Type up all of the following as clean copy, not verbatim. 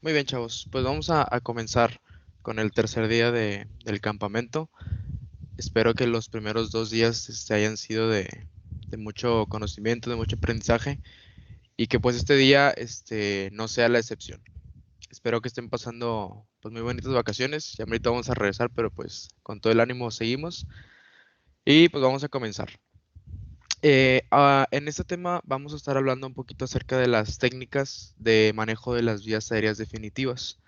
Muy bien, chavos. Pues vamos a comenzar con el tercer día del campamento. Espero que los primeros 2 días hayan sido de mucho conocimiento, de mucho aprendizaje y que pues este día no sea la excepción. Espero que estén pasando pues muy bonitas vacaciones. Ya ahorita vamos a regresar, pero pues con todo el ánimo seguimos y pues vamos a comenzar. En este tema vamos a estar hablando un poquito acerca de las técnicas de manejo de las vías aéreas definitivas.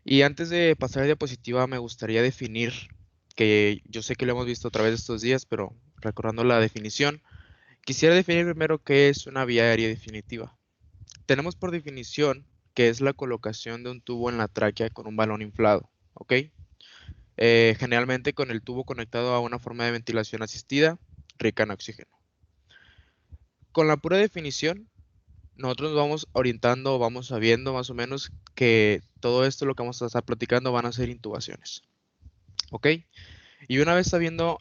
Y antes de pasar a la diapositiva, me gustaría definir, que yo sé que lo hemos visto otra vez estos días, pero recordando la definición, quisiera definir primero qué es una vía aérea definitiva. Tenemos por definición que es la colocación de un tubo en la tráquea con un balón inflado, ¿ok? Generalmente con el tubo conectado a una forma de ventilación asistida rica en oxígeno. Con la pura definición, nosotros nos vamos orientando, vamos sabiendo más o menos que todo esto, lo que vamos a estar platicando, van a ser intubaciones, ¿ok? Y una vez sabiendo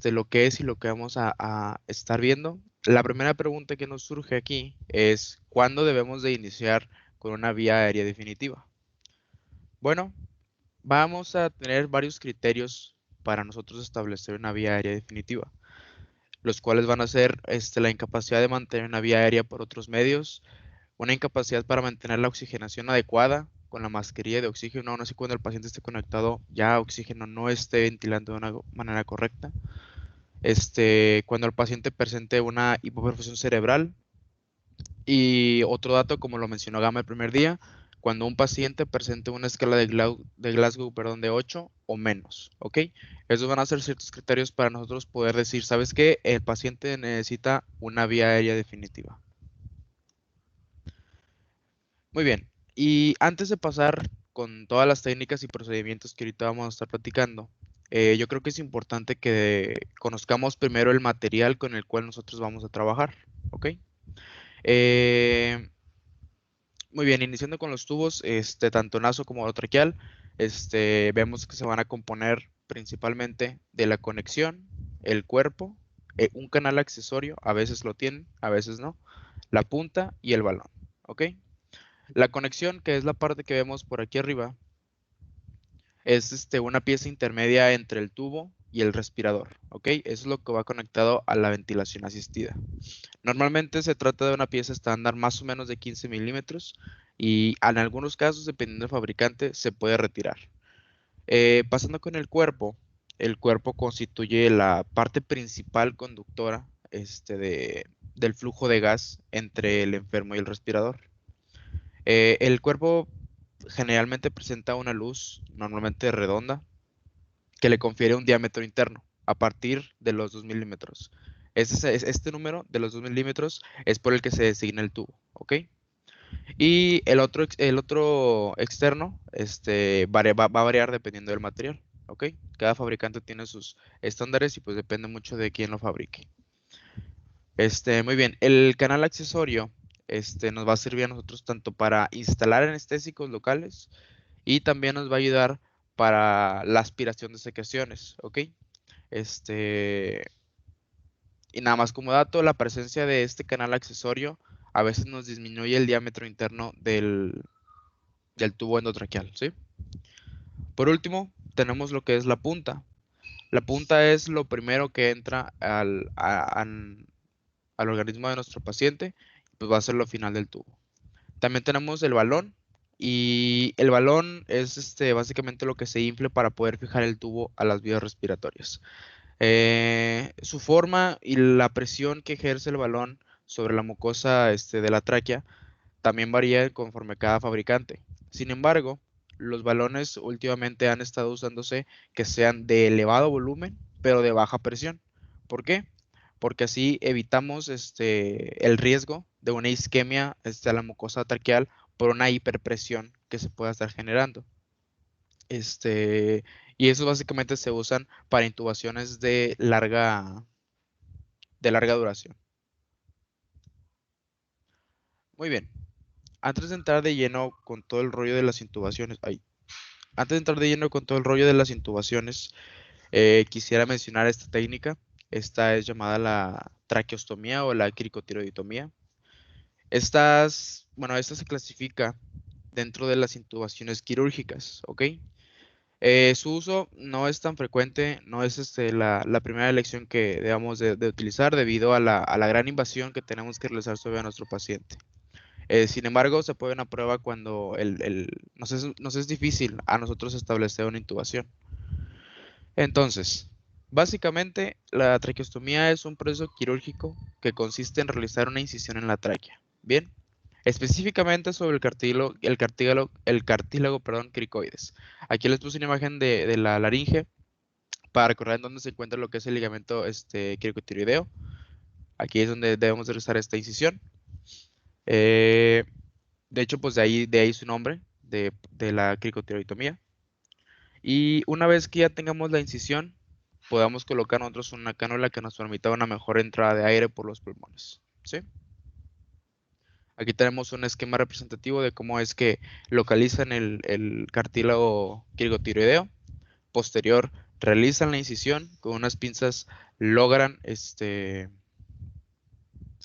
lo que es y lo que vamos a estar viendo, la primera pregunta que nos surge aquí es ¿cuándo debemos de iniciar con una vía aérea definitiva? Bueno, vamos a tener varios criterios para nosotros establecer una vía aérea definitiva, los cuales van a ser la incapacidad de mantener una vía aérea por otros medios, una incapacidad para mantener la oxigenación adecuada con la mascarilla de oxígeno, aún así cuando el paciente esté conectado ya oxígeno no esté ventilando de una manera correcta. Cuando el paciente presente una hipoperfusión cerebral. Y otro dato, como lo mencionó Gama el primer día, cuando un paciente presente una escala de Glasgow, perdón, de 8 o menos, ¿ok? Esos van a ser ciertos criterios para nosotros poder decir, ¿sabes qué? El paciente necesita una vía aérea definitiva. Muy bien. Y antes de pasar con todas las técnicas y procedimientos que ahorita vamos a estar platicando, yo creo que es importante que conozcamos primero el material con el cual nosotros vamos a trabajar, ¿ok? Eh, Muy bien, iniciando con los tubos, tanto naso como traqueal, vemos que se van a componer principalmente de la conexión, el cuerpo, un canal accesorio, a veces lo tienen, a veces no, la punta y el balón, ¿ok? La conexión, que es la parte que vemos por aquí arriba, es una pieza intermedia entre el tubo y el respirador, ¿ok? Eso es lo que va conectado a la ventilación asistida. Normalmente se trata de una pieza estándar más o menos de 15 milímetros y en algunos casos, dependiendo del fabricante, se puede retirar. Pasando con el cuerpo constituye la parte principal conductora del flujo de gas entre el enfermo y el respirador. El cuerpo generalmente presenta una luz, normalmente redonda, que le confiere un diámetro interno a partir de los 2 milímetros. Este número de los 2 milímetros es por el que se designa el tubo, ¿ok? Y el otro externo va a variar dependiendo del material, ¿ok? Cada fabricante tiene sus estándares y pues depende mucho de quién lo fabrique. Muy bien, el canal accesorio nos va a servir a nosotros tanto para instalar anestésicos locales y también nos va a ayudar para la aspiración de secreciones, ¿ok? Este, y nada más como dato, la presencia de este canal accesorio a veces nos disminuye el diámetro interno del tubo endotraqueal, ¿sí? Por último, tenemos lo que es la punta. La punta es lo primero que entra al organismo de nuestro paciente, pues va a ser lo final del tubo. También tenemos el balón y el balón es básicamente lo que se infla para poder fijar el tubo a las vías respiratorias. Su forma y la presión que ejerce el balón sobre la mucosa de la tráquea también varía conforme cada fabricante. Sin embargo, los balones últimamente han estado usándose que sean de elevado volumen, pero de baja presión. ¿Por qué? Porque así evitamos el riesgo de una isquemia a la mucosa traqueal por una hiperpresión que se pueda estar generando. Y esos básicamente se usan para intubaciones de larga duración. Muy bien. Antes de entrar de lleno con todo el rollo de las intubaciones, antes de entrar de lleno con todo el rollo de las intubaciones, quisiera mencionar esta técnica. Esta es llamada la traqueostomía o la cricotiroidotomía. Esta se clasifica dentro de las intubaciones quirúrgicas, ¿ok? Su uso no es tan frecuente, no es la primera elección que debamos de utilizar debido a la gran invasión que tenemos que realizar sobre nuestro paciente. Sin embargo, se puede una prueba cuando nos es difícil a nosotros establecer una intubación. Entonces, básicamente, la traqueostomía es un proceso quirúrgico que consiste en realizar una incisión en la tráquea. Bien, específicamente sobre el cartílago, perdón, cricoides. Aquí les puse una imagen de la laringe para recordar en dónde se encuentra lo que es el ligamento cricotiroideo. Aquí es donde debemos de realizar esta incisión. Eh, de hecho, pues de ahí su nombre, de la cricotiroidomía. Y una vez que ya tengamos la incisión, podamos colocar nosotros una cánula que nos permita una mejor entrada de aire por los pulmones. ¿Sí? Aquí tenemos un esquema representativo de cómo es que localizan el cartílago cricotiroideo. Posterior, realizan la incisión con unas pinzas, logran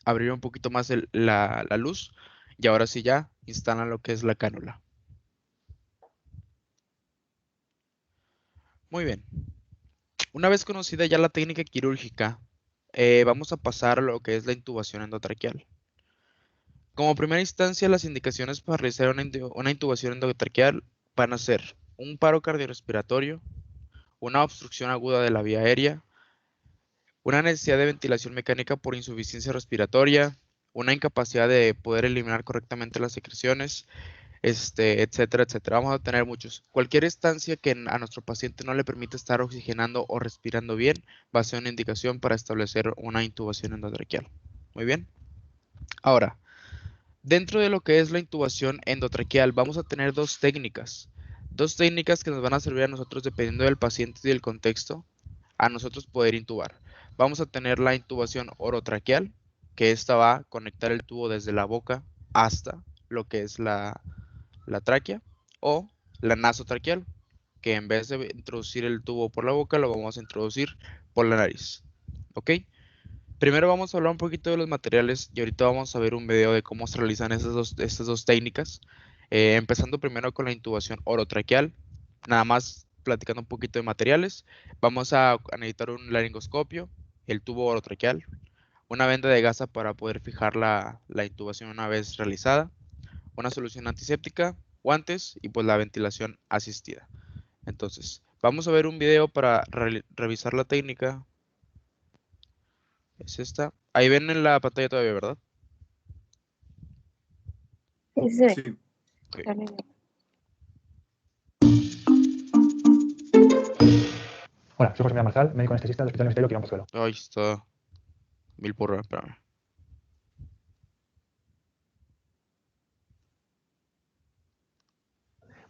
abrir un poquito más la luz y ahora sí ya instalan lo que es la cánula. Muy bien. Una vez conocida ya la técnica quirúrgica, vamos a pasar a lo que es la intubación endotraqueal. Como primera instancia, las indicaciones para realizar una intubación endotraqueal van a ser un paro cardiorrespiratorio, una obstrucción aguda de la vía aérea, una necesidad de ventilación mecánica por insuficiencia respiratoria, una incapacidad de poder eliminar correctamente las secreciones, etcétera, etcétera. Vamos a tener muchos. Cualquier estancia que a nuestro paciente no le permita estar oxigenando o respirando bien va a ser una indicación para establecer una intubación endotraqueal. Muy bien. Ahora, dentro de lo que es la intubación endotraqueal, vamos a tener dos técnicas. Dos técnicas que nos van a servir a nosotros, dependiendo del paciente y del contexto, a nosotros poder intubar. Vamos a tener la intubación orotraqueal, que esta va a conectar el tubo desde la boca hasta lo que es la tráquea, o la nasotraqueal, que en vez de introducir el tubo por la boca, lo vamos a introducir por la nariz. ¿Ok? Primero vamos a hablar un poquito de los materiales y ahorita vamos a ver un video de cómo se realizan estas dos técnicas. Empezando primero con la intubación orotraqueal, nada más platicando un poquito de materiales. Vamos a necesitar un laringoscopio, el tubo orotraqueal, una venda de gasa para poder fijar la intubación una vez realizada, una solución antiséptica, guantes y pues la ventilación asistida. Entonces, vamos a ver un video para revisar la técnica. Es esta. Ahí ven en la pantalla todavía, ¿verdad? Sí. Ok. Hola, soy José María Marzal, médico anestesista del Hospital Universitario Quirón Pozuelo. Ahí está. Mil por hora, espérame.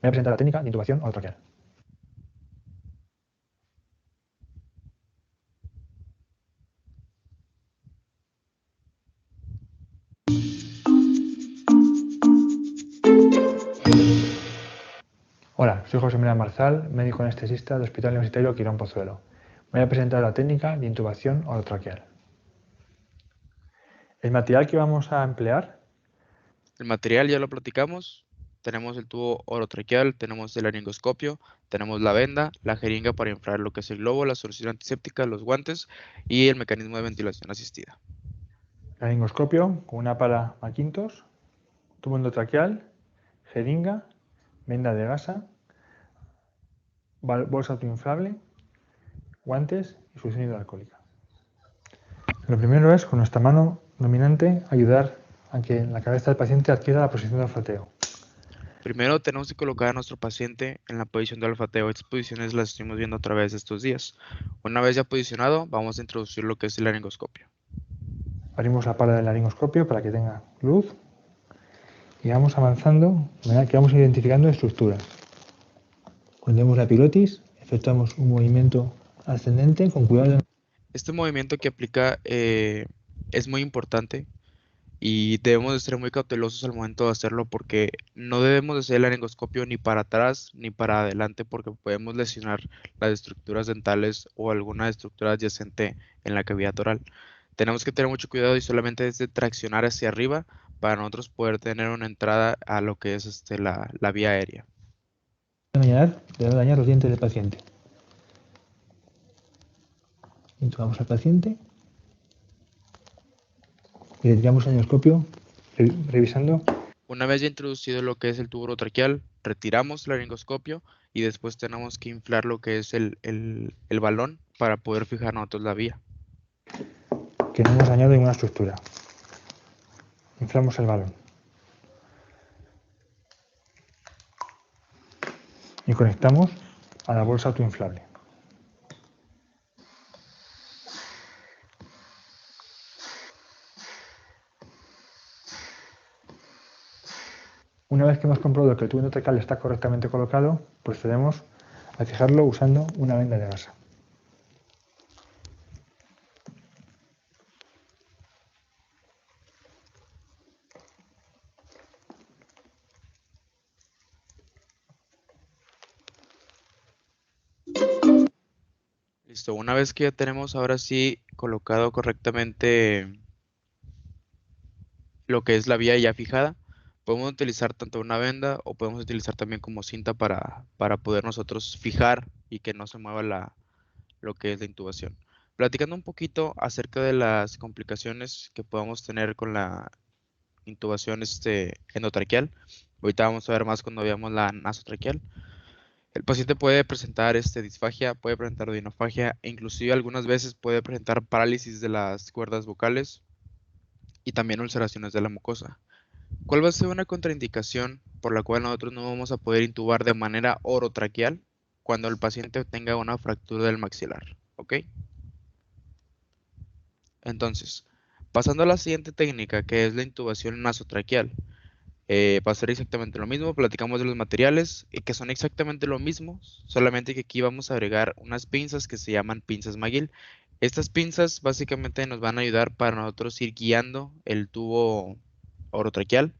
Voy a presentar la técnica de intubación orotraqueal. Hola, soy José María Marzal, médico anestesista del Hospital Universitario Quirón Pozuelo. Voy a presentar la técnica de intubación orotraqueal. El material que vamos a emplear, El material ya lo platicamos. Tenemos el tubo orotraqueal, tenemos el laringoscopio, tenemos la venda, la jeringa para inflar lo que es el globo, la solución antiséptica, los guantes y el mecanismo de ventilación asistida. laringoscopio con una pala Macintosh, tubo endotraqueal, jeringa, venda de gasa, bolsa autoinflable, guantes y solución hidroalcohólica. Lo primero es, con nuestra mano dominante, ayudar a que la cabeza del paciente adquiera la posición de olfateo. Primero tenemos que colocar a nuestro paciente en la posición de olfateo. Estas posiciones las estuvimos viendo a través de estos días. Una vez ya posicionado, vamos a introducir lo que es el laringoscopio. Abrimos la pala del laringoscopio para que tenga luz y vamos avanzando de manera que vamos identificando estructuras. Cuando vemos la pilotis, efectuamos un movimiento ascendente con cuidado. Este movimiento que aplica es muy importante y debemos de ser muy cautelosos al momento de hacerlo porque no debemos de hacer el laringoscopio ni para atrás ni para adelante porque podemos lesionar las estructuras dentales o alguna estructura adyacente en la cavidad oral. Tenemos que tener mucho cuidado y solamente es de traccionar hacia arriba para nosotros poder tener una entrada a lo que es la vía aérea. De no dañar los dientes del paciente. Intubamos al paciente y le tiramos el endoscopio revisando. Una vez ya introducido lo que es el tubo orotraqueal, retiramos el laringoscopio y después tenemos que inflar lo que es el balón para poder fijar nosotros la vía. Que no hemos dañado ninguna estructura. Inflamos el balón. Y conectamos a la bolsa autoinflable. Una vez que hemos comprobado que el tubo endotraqueal está correctamente colocado, procedemos a fijarlo usando una venda de gasa. Listo, una vez que ya tenemos ahora sí colocado correctamente lo que es la vía ya fijada, podemos utilizar tanto una venda o podemos utilizar también como cinta para poder nosotros fijar y que no se mueva lo que es la intubación. Platicando un poquito acerca de las complicaciones que podamos tener con la intubación endotraqueal. Ahorita vamos a ver más cuando veamos la nasotraqueal. El paciente puede presentar disfagia, puede presentar odinofagia e inclusive algunas veces puede presentar parálisis de las cuerdas vocales y también ulceraciones de la mucosa. ¿Cuál va a ser una contraindicación por la cual nosotros no vamos a poder intubar de manera orotraqueal cuando el paciente tenga una fractura del maxilar? ¿Ok? Entonces, pasando a la siguiente técnica, que es la intubación nasotraqueal. Va a ser exactamente lo mismo, platicamos de los materiales que son exactamente lo mismo, solamente que aquí vamos a agregar unas pinzas que se llaman pinzas McGill. Estas pinzas básicamente nos van a ayudar para nosotros ir guiando el tubo orotraqueal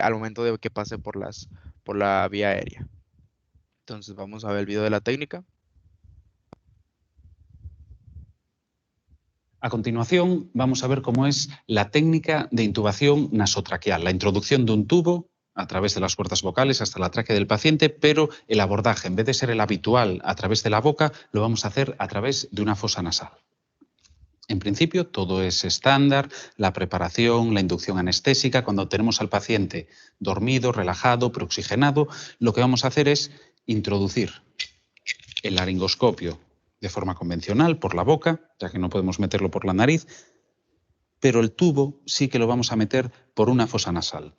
al momento de que pase por la vía aérea. Entonces vamos a ver el video de la técnica. A continuación, vamos a ver cómo es la técnica de intubación nasotraqueal, la introducción de un tubo a través de las cuerdas vocales hasta la tráquea del paciente, pero el abordaje, en vez de ser el habitual a través de la boca, lo vamos a hacer a través de una fosa nasal. En principio, todo es estándar, la preparación, la inducción anestésica. Cuando tenemos al paciente dormido, relajado, preoxigenado, lo que vamos a hacer es introducir el laringoscopio de forma convencional por la boca, ya que no podemos meterlo por la nariz, pero el tubo sí que lo vamos a meter por una fosa nasal.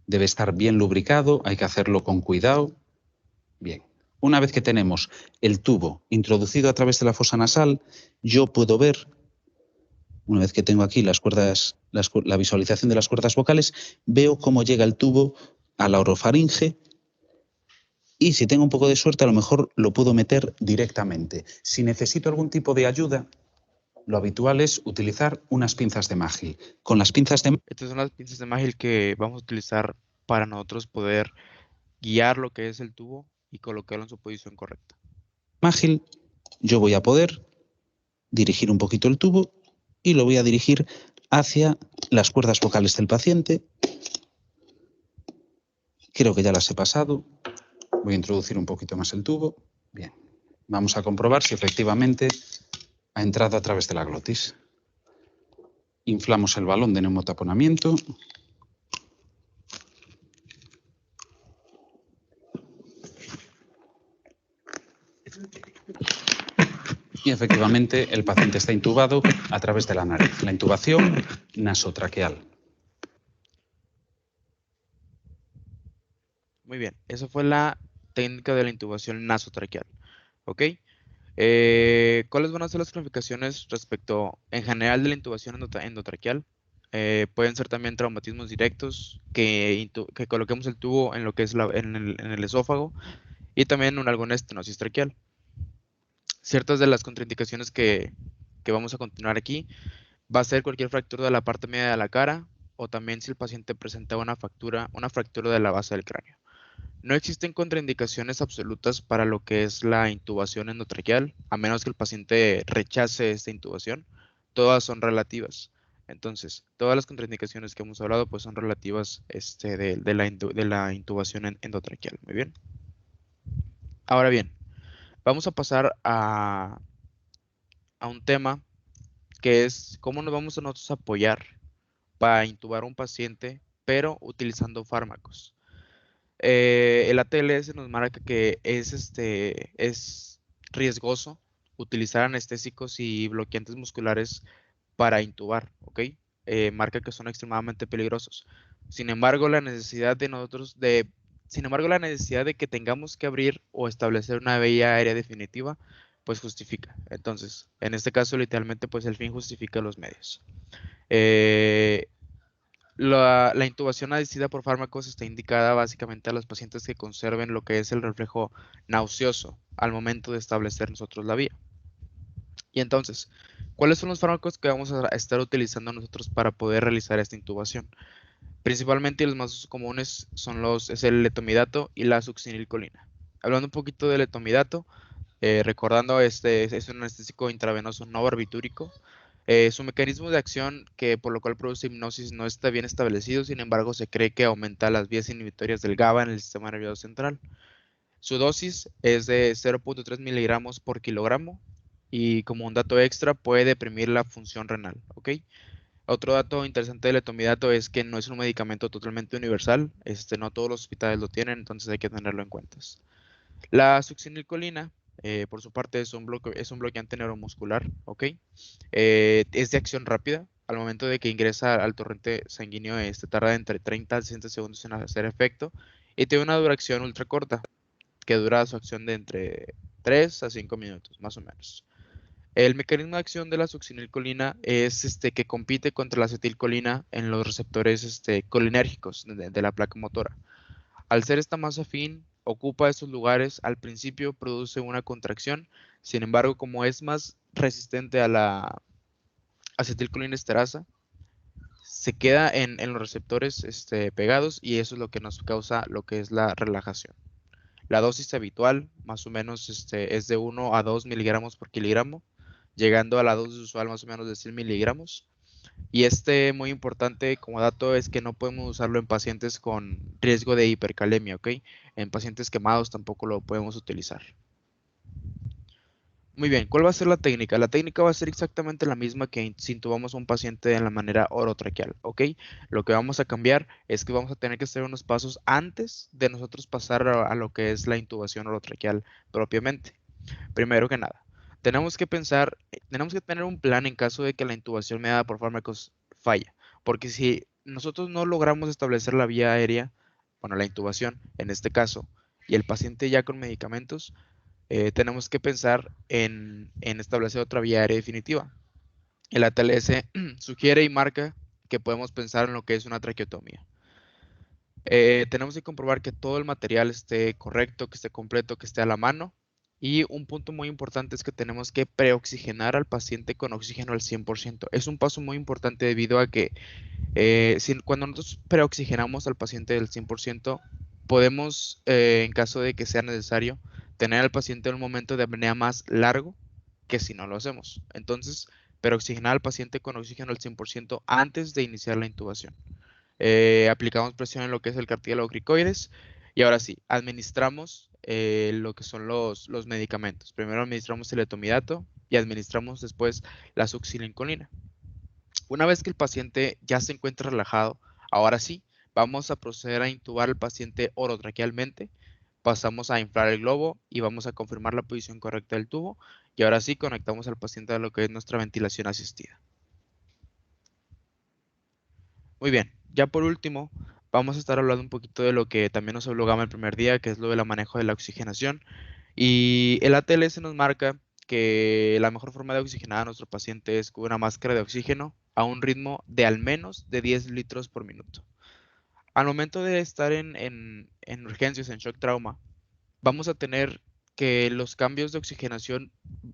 Debe estar bien lubricado, hay que hacerlo con cuidado. Bien, una vez que tenemos el tubo introducido a través de la fosa nasal, yo puedo ver, una vez que tengo aquí las cuerdas, la visualización de las cuerdas vocales, veo cómo llega el tubo a la orofaringe. Y si tengo un poco de suerte, a lo mejor lo puedo meter directamente. Si necesito algún tipo de ayuda, lo habitual es utilizar unas pinzas de Magil. Con las pinzas de Estas son las pinzas de Magil que vamos a utilizar para nosotros poder guiar lo que es el tubo y colocarlo en su posición correcta. Magil, yo voy a poder dirigir un poquito el tubo y lo voy a dirigir hacia las cuerdas vocales del paciente. Creo que ya las he pasado. Voy a introducir un poquito más el tubo. Bien. Vamos a comprobar si efectivamente ha entrado a través de la glotis. Inflamos el balón de neumotaponamiento. Y efectivamente el paciente está intubado a través de la nariz. La intubación nasotraqueal. Muy bien, esa fue la técnica de la intubación nasotraqueal. ¿Ok? ¿Cuáles van a ser las clasificaciones respecto en general de la intubación endotraqueal? Pueden ser también traumatismos directos, que coloquemos el tubo en lo que es en el esófago y también alguna estenosis traqueal. Ciertas de las contraindicaciones que vamos a continuar aquí va a ser cualquier fractura de la parte media de la cara o también si el paciente presenta una fractura de la base del cráneo. No existen contraindicaciones absolutas para lo que es la intubación endotraqueal, a menos que el paciente rechace esta intubación. Todas son relativas. Entonces, todas las contraindicaciones que hemos hablado pues son relativas de la intubación endotraqueal. Muy bien. Ahora bien, vamos a pasar a un tema que es cómo nos vamos a nosotros apoyar para intubar a un paciente, pero utilizando fármacos. El ATLS nos marca que es riesgoso utilizar anestésicos y bloqueantes musculares para intubar, ¿ok? Marca que son extremadamente peligrosos. Sin embargo, sin embargo, la necesidad de que tengamos que abrir o establecer una vía aérea definitiva, pues justifica. Entonces, en este caso, literalmente, pues el fin justifica los medios. Eh, la intubación asistida por fármacos está indicada básicamente a los pacientes que conserven lo que es el reflejo nauseoso al momento de establecer nosotros la vía. Y entonces, ¿cuáles son los fármacos que vamos a estar utilizando nosotros para poder realizar esta intubación? Principalmente los más comunes es el letomidato y la succinilcolina. Hablando un poquito del letomidato, recordando, es un anestésico intravenoso no barbitúrico. Su mecanismo de acción, que por lo cual produce hipnosis, no está bien establecido, sin embargo, se cree que aumenta las vías inhibitorias del GABA en el sistema nervioso central. Su dosis es de 0.3 miligramos por kilogramo y como un dato extra puede deprimir la función renal, ¿ok? Otro dato interesante del letomidato es que no es un medicamento totalmente universal, no todos los hospitales lo tienen, entonces hay que tenerlo en cuenta. La succinilcolina, por su parte, es un bloqueante neuromuscular, ¿ok? Es de acción rápida. Al momento de que ingresa al torrente sanguíneo, tarda entre 30 a 60 segundos en hacer efecto y tiene una duración ultra corta, que dura su acción de entre 3 a 5 minutos, más o menos. El mecanismo de acción de la succinilcolina es que compite contra la acetilcolina en los receptores colinérgicos de la placa motora. Al ser esta más afín, ocupa esos lugares, al principio produce una contracción, sin embargo, como es más resistente a la acetilcolinesterasa, se queda en los receptores pegados y eso es lo que nos causa lo que es la relajación. La dosis habitual, más o menos, es de 1 a 2 miligramos por kilogramo, llegando a la dosis usual más o menos de 100 miligramos. Y muy importante como dato es que no podemos usarlo en pacientes con riesgo de hipercalemia, ¿ok? En pacientes quemados tampoco lo podemos utilizar. Muy bien, ¿cuál va a ser la técnica? La técnica va a ser exactamente la misma que si intubamos a un paciente en la manera orotraqueal, ¿ok? Lo que vamos a cambiar es que vamos a tener que hacer unos pasos antes de nosotros pasar a lo que es la intubación orotraqueal propiamente. Primero que nada, tenemos que tener un plan en caso de que la intubación mediada por fármacos falla, porque si nosotros no logramos establecer la vía aérea, bueno, la intubación en este caso, y el paciente ya con medicamentos, tenemos que pensar en establecer otra vía aérea definitiva. El ATLS sugiere y marca que podemos pensar en lo que es una traqueotomía. Tenemos que comprobar que todo el material esté correcto, que esté completo, que esté a la mano. Y un punto muy importante es que tenemos que preoxigenar al paciente con oxígeno al 100%. Es un paso muy importante debido a que cuando nosotros preoxigenamos al paciente del 100%, podemos, en caso de que sea necesario, tener al paciente en un momento de apnea más largo que si no lo hacemos. Entonces, preoxigenar al paciente con oxígeno al 100% antes de iniciar la intubación. Aplicamos presión en lo que es el cartílago cricoides y ahora sí, administramos lo que son los medicamentos. Primero administramos el letomidato y administramos después la succinilcolina. Una vez que el paciente ya se encuentra relajado, ahora sí, vamos a proceder a intubar al paciente orotraquealmente. Pasamos a inflar el globo y vamos a confirmar la posición correcta del tubo. Y ahora sí, conectamos al paciente a lo que es nuestra ventilación asistida. Muy bien, ya por último, vamos a estar hablando un poquito de lo que también nos habló Gama el primer día, que es lo del manejo de la oxigenación. Y el ATLS nos marca que la mejor forma de oxigenar a nuestro paciente es con una máscara de oxígeno a un ritmo de al menos de 10 litros por minuto. Al momento de estar en urgencias, en shock trauma, vamos a tener que los cambios de oxigenación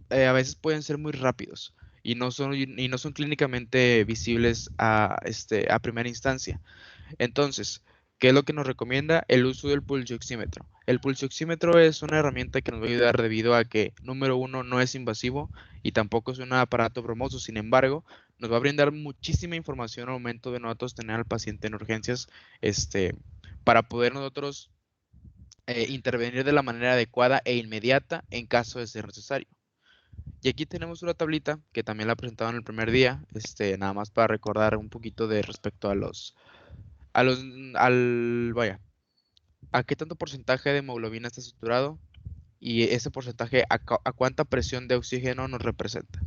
a veces pueden ser muy rápidos y no son clínicamente visibles a primera instancia. Entonces, ¿qué es lo que nos recomienda? El uso del pulsioxímetro. El pulsioxímetro es una herramienta que nos va a ayudar debido a que, número uno, no es invasivo y tampoco es un aparato bromoso. Sin embargo, nos va a brindar muchísima información al momento de nosotros tener al paciente en urgencias, para poder nosotros intervenir de la manera adecuada e inmediata en caso de ser necesario. Y aquí tenemos una tablita que también la presentaban el primer día, nada más para recordar un poquito de respecto vaya, a qué tanto porcentaje de hemoglobina está saturado y ese porcentaje a cuánta presión de oxígeno nos representa.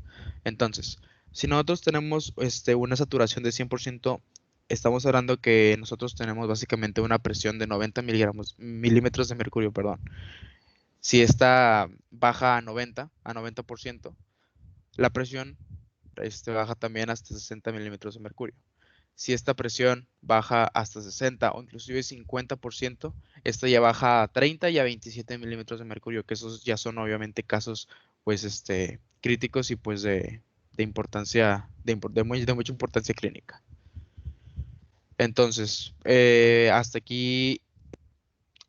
Entonces, si nosotros tenemos una saturación de 100%, estamos hablando que nosotros tenemos básicamente una presión de 90 milímetros de mercurio, perdón. Si esta baja a 90%, la presión baja también hasta 60 milímetros de mercurio. Si esta presión baja hasta 60 o inclusive 50%, esta ya baja a 30 y a 27 milímetros de mercurio, que esos ya son obviamente casos pues críticos y pues de importancia, de mucha importancia clínica. Entonces, hasta aquí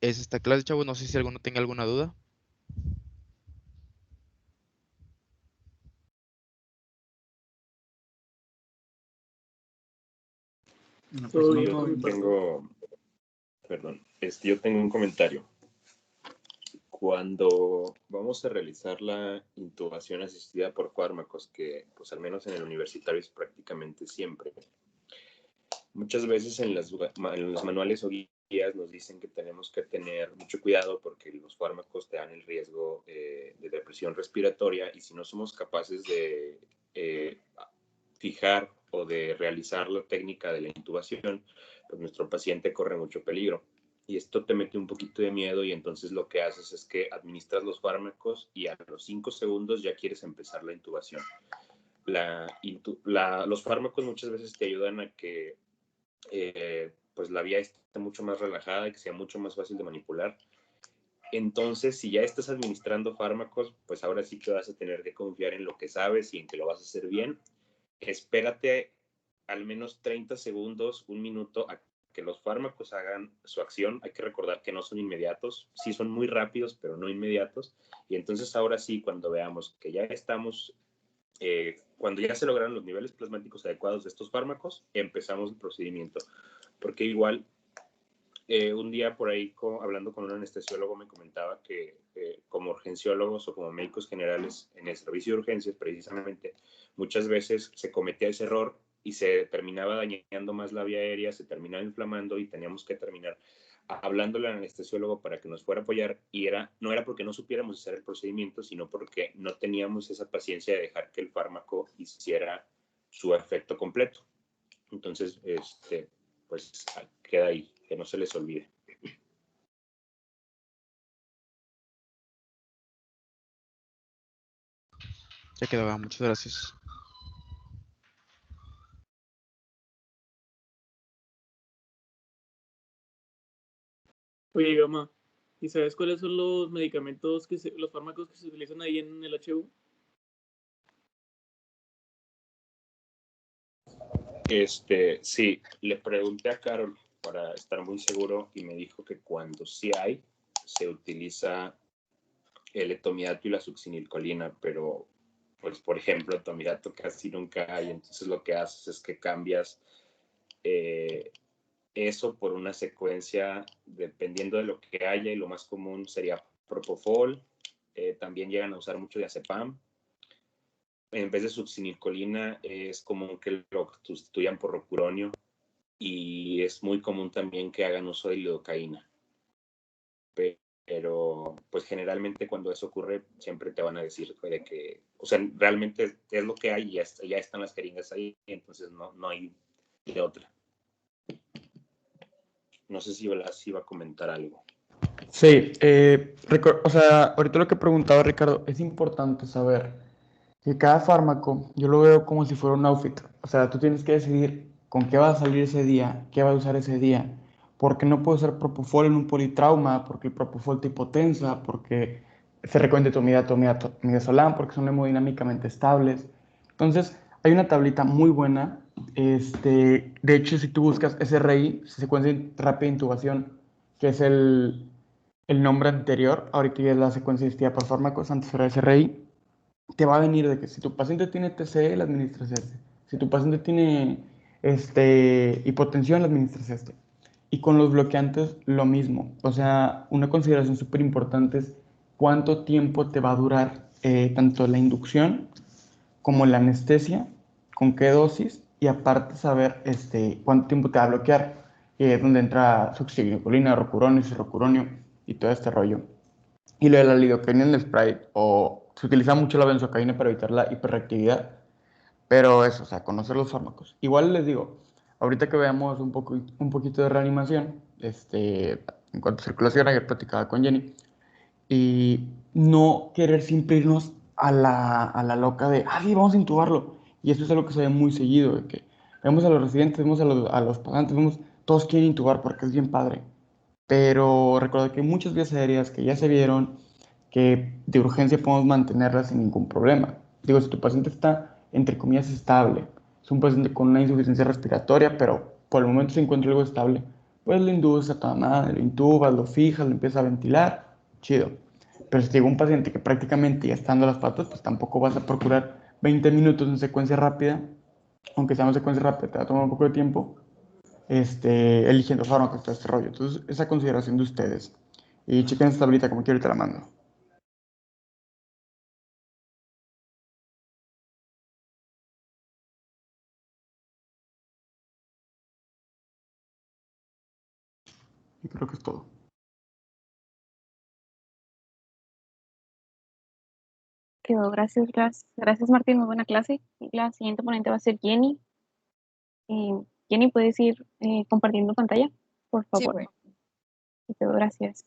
es esta clase, chavos. No sé si alguno tenga alguna duda. Yo tengo un comentario. Cuando vamos a realizar la intubación asistida por fármacos, que pues al menos en el universitario es prácticamente siempre, muchas veces en los manuales o guías nos dicen que tenemos que tener mucho cuidado porque los fármacos te dan el riesgo de depresión respiratoria, y si no somos capaces de fijar o de realizar la técnica de la intubación, pues nuestro paciente corre mucho peligro. Y esto te mete un poquito de miedo, y entonces lo que haces es que administras los fármacos y a los 5 segundos ya quieres empezar la intubación. Los fármacos muchas veces te ayudan a que pues la vía esté mucho más relajada y que sea mucho más fácil de manipular. Entonces, si ya estás administrando fármacos, pues ahora sí que vas a tener que confiar en lo que sabes y en que lo vas a hacer bien. Espérate al menos 30 segundos, un minuto, a que los fármacos hagan su acción. Hay que recordar que no son inmediatos, sí son muy rápidos, pero no inmediatos. Y entonces ahora sí, cuando veamos que ya estamos, cuando ya se lograron los niveles plasmáticos adecuados de estos fármacos, empezamos el procedimiento. Porque igual, un día por ahí hablando con un anestesiólogo me comentaba que como urgenciólogos o como médicos generales en el servicio de urgencias precisamente, muchas veces se cometía ese error y se terminaba dañando más la vía aérea, se terminaba inflamando y teníamos que terminar hablándole al anestesiólogo para que nos fuera a apoyar, y no era porque no supiéramos hacer el procedimiento, sino porque no teníamos esa paciencia de dejar que el fármaco hiciera su efecto completo. Entonces, pues queda ahí, que no se les olvide. Ya quedó, muchas gracias. Oye, Gama, ¿y sabes cuáles son los medicamentos, los fármacos que se utilizan ahí en el HU? Sí, le pregunté a Carol para estar muy seguro y me dijo que cuando sí hay, se utiliza el etomidato y la succinilcolina, pero pues por ejemplo, etomidato casi nunca hay, entonces lo que haces es que cambias eso por una secuencia dependiendo de lo que haya, y lo más común sería propofol. También llegan a usar mucho diazepam. En vez de succinilcolina es común que lo sustituyan por rocuronio, y es muy común también que hagan uso de lidocaína. Pero pues generalmente cuando eso ocurre siempre te van a decir de que, o sea, realmente es lo que hay, ya están las jeringas ahí, entonces no hay de otra. No sé si Blas iba a comentar algo. Sí, o sea, ahorita lo que preguntaba Ricardo, es importante saber que cada fármaco yo lo veo como si fuera un outfit. O sea, tú tienes que decidir con qué vas a salir ese día, qué vas a usar ese día. Porque no puedo usar propofol en un politrauma, porque el propofol te hipotensa, porque se recomienda midazolam, porque son hemodinámicamente estables. Entonces, hay una tablita muy buena. De hecho, si tú buscas SRI, secuencia rápida de intubación, que es el nombre anterior, ahorita ya es la secuencia asistida por fármacos, antes era SRI, te va a venir de que si tu paciente tiene TCE, le administras ese. Si tu paciente tiene hipotensión, le administras este. Y con los bloqueantes, lo mismo. O sea, una consideración súper importante es cuánto tiempo te va a durar tanto la inducción como la anestesia, con qué dosis, y aparte saber cuánto tiempo te va a bloquear, donde entra succinilcolina, rocuronium, cirocuronio y todo este rollo. Y lo de la lidocaína en el spray, o se utiliza mucho la benzocaína para evitar la hiperreactividad, pero eso, o sea, conocer los fármacos. Igual les digo, ahorita que veamos un poquito de reanimación, en cuanto a circulación, ayer platicaba con Jenny, y no querer siempre irnos a la loca de, sí, vamos a intubarlo. Y eso es algo que se ve muy seguido, de que vemos a los residentes, vemos a los pasantes, todos quieren intubar porque es bien padre. Pero recuerdo que hay muchas vías aéreas que ya se vieron que de urgencia podemos mantenerlas sin ningún problema. Digo, si tu paciente está, entre comillas, estable, es un paciente con una insuficiencia respiratoria, pero por el momento se encuentra algo estable, pues lo induces a toda madre, lo intubas, lo fijas, lo empiezas a ventilar, chido. Pero si llega un paciente que prácticamente ya está dando las patas, pues tampoco vas a procurar 20 minutos en secuencia rápida, aunque sea una secuencia rápida, te va a tomar un poco de tiempo, eligiendo fármacos, todo este rollo. Entonces, esa consideración de ustedes. Y chequen esta tablita, como quiero, te la mando. Y creo que es todo. Quedó, gracias Martín, muy buena clase. Y la siguiente ponente va a ser Jenny. Jenny, ¿puedes ir compartiendo pantalla? Por Sí, favor. güey. Quedó, gracias.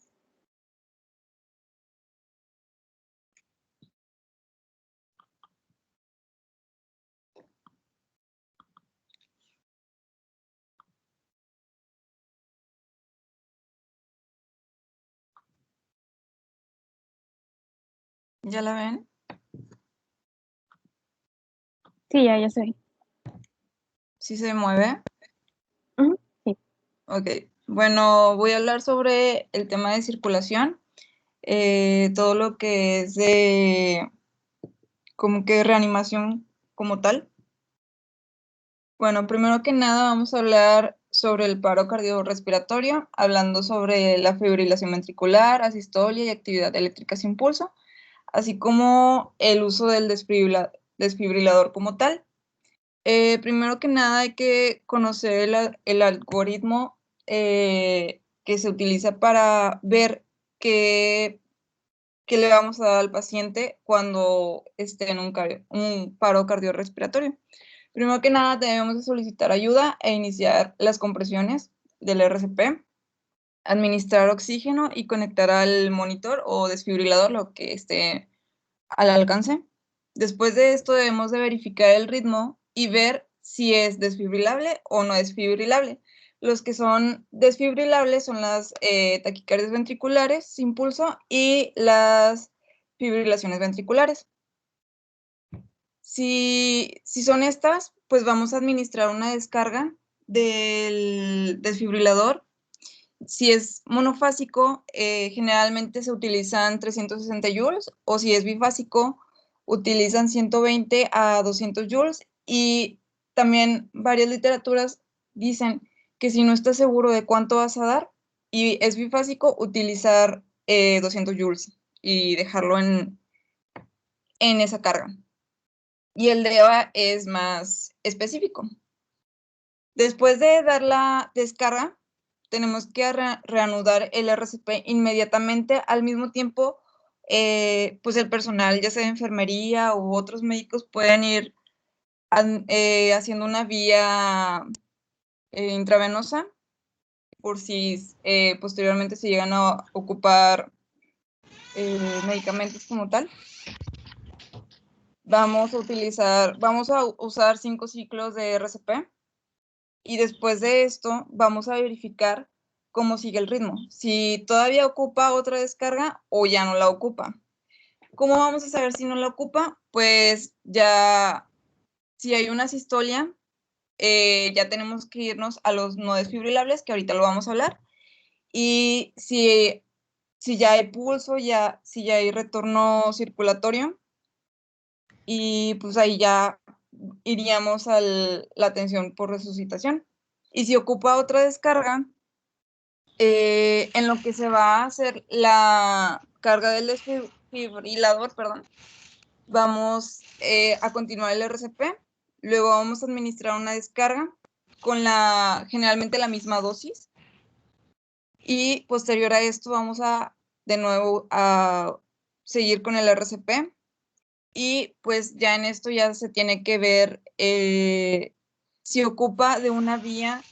¿Ya la ven? Sí, ya se ve. ¿Sí se mueve? Ujú, sí. Ok. Bueno, voy a hablar sobre el tema de circulación. Todo lo que es de como que reanimación como tal. Bueno, primero que nada vamos a hablar sobre el paro cardiorrespiratorio, hablando sobre la fibrilación ventricular, asistolia y actividad eléctrica sin pulso, así como el uso del desfibrilador como tal. Primero que nada hay que conocer el algoritmo que se utiliza para ver qué le vamos a dar al paciente cuando esté en un paro cardiorrespiratorio. Primero que nada debemos de solicitar ayuda e iniciar las compresiones del RCP, administrar oxígeno y conectar al monitor o desfibrilador, lo que esté al alcance. Después de esto debemos de verificar el ritmo y ver si es desfibrilable o no desfibrilable. Los que son desfibrilables son las taquicardias ventriculares sin pulso y las fibrilaciones ventriculares. Si son estas, pues vamos a administrar una descarga del desfibrilador. Si es monofásico, generalmente se utilizan 360 joules, o si es bifásico, utilizan 120 a 200 joules. Y también varias literaturas dicen que si no estás seguro de cuánto vas a dar y es bifásico, utilizar 200 joules y dejarlo en esa carga. Y el de EVA es más específico. Después de dar la descarga, tenemos que reanudar el RCP inmediatamente. Al mismo tiempo, pues el personal, ya sea de enfermería u otros médicos, pueden ir haciendo una vía intravenosa por si posteriormente se llegan a ocupar medicamentos como tal. Vamos a usar 5 ciclos de RCP. Y después de esto vamos a verificar cómo sigue el ritmo, si todavía ocupa otra descarga o ya no la ocupa. ¿Cómo vamos a saber si no la ocupa? Pues ya, si hay una sistolia, ya tenemos que irnos a los no desfibrilables, que ahorita lo vamos a hablar. Y si ya hay pulso, si ya hay retorno circulatorio, y pues ahí ya iríamos a la atención por resucitación. Y si ocupa otra descarga, en lo que se va a hacer la carga del desfibrilador, vamos a continuar el RCP, luego vamos a administrar una descarga con generalmente la misma dosis, y posterior a esto vamos a de nuevo a seguir con el RCP, y pues ya en esto ya se tiene que ver si ocupa de una vía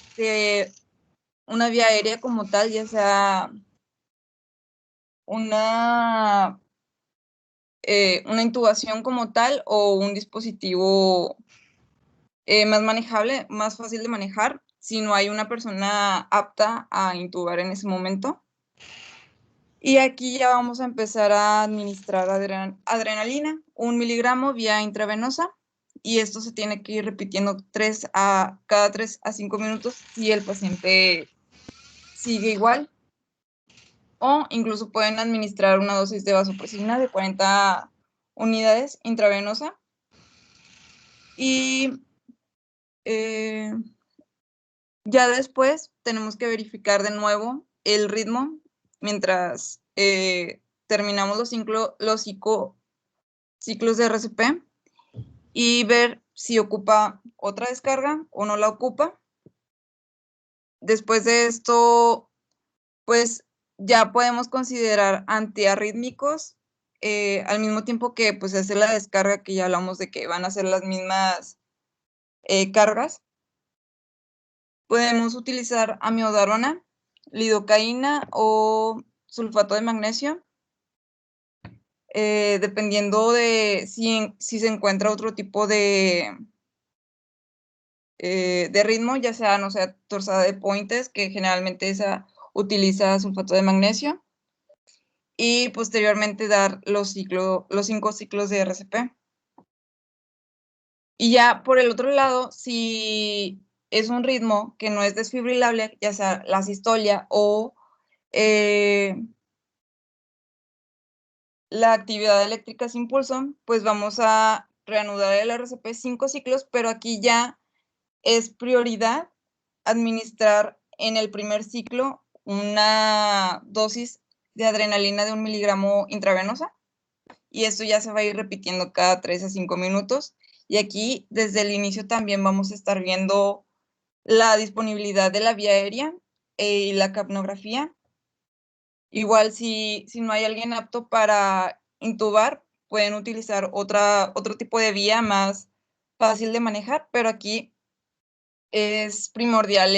aérea como tal, ya sea una intubación como tal o un dispositivo más manejable, más fácil de manejar, si no hay una persona apta a intubar en ese momento. Y aquí ya vamos a empezar a administrar adrenalina, 1 miligramo vía intravenosa, y esto se tiene que ir repitiendo cada 3 a 5 minutos si el paciente sigue igual. O incluso pueden administrar una dosis de vasopresina de 40 unidades intravenosa. Y ya después tenemos que verificar de nuevo el ritmo mientras terminamos los ciclos de RCP y ver si ocupa otra descarga o no la ocupa. Después de esto, pues ya podemos considerar antiarrítmicos al mismo tiempo que pues hacer la descarga, que ya hablamos de que van a ser las mismas cargas. Podemos utilizar amiodarona, lidocaína o sulfato de magnesio, dependiendo de si se encuentra otro tipo de ritmo, ya sea, no sé, torsada de Pointes, que generalmente esa utiliza sulfato de magnesio, y posteriormente dar los 5 ciclos de RCP. Y ya por el otro lado, si es un ritmo que no es desfibrilable, ya sea la sistolia o la actividad eléctrica sin pulso, pues vamos a reanudar el RCP 5 ciclos, pero aquí ya es prioridad administrar en el primer ciclo una dosis de adrenalina de 1 miligramo intravenosa, y esto ya se va a ir repitiendo cada 3 a 5 minutos. Y aquí, desde el inicio, también vamos a estar viendo la disponibilidad de la vía aérea y la capnografía. Igual, si no hay alguien apto para intubar, pueden utilizar otro tipo de vía más fácil de manejar, pero aquí es primordial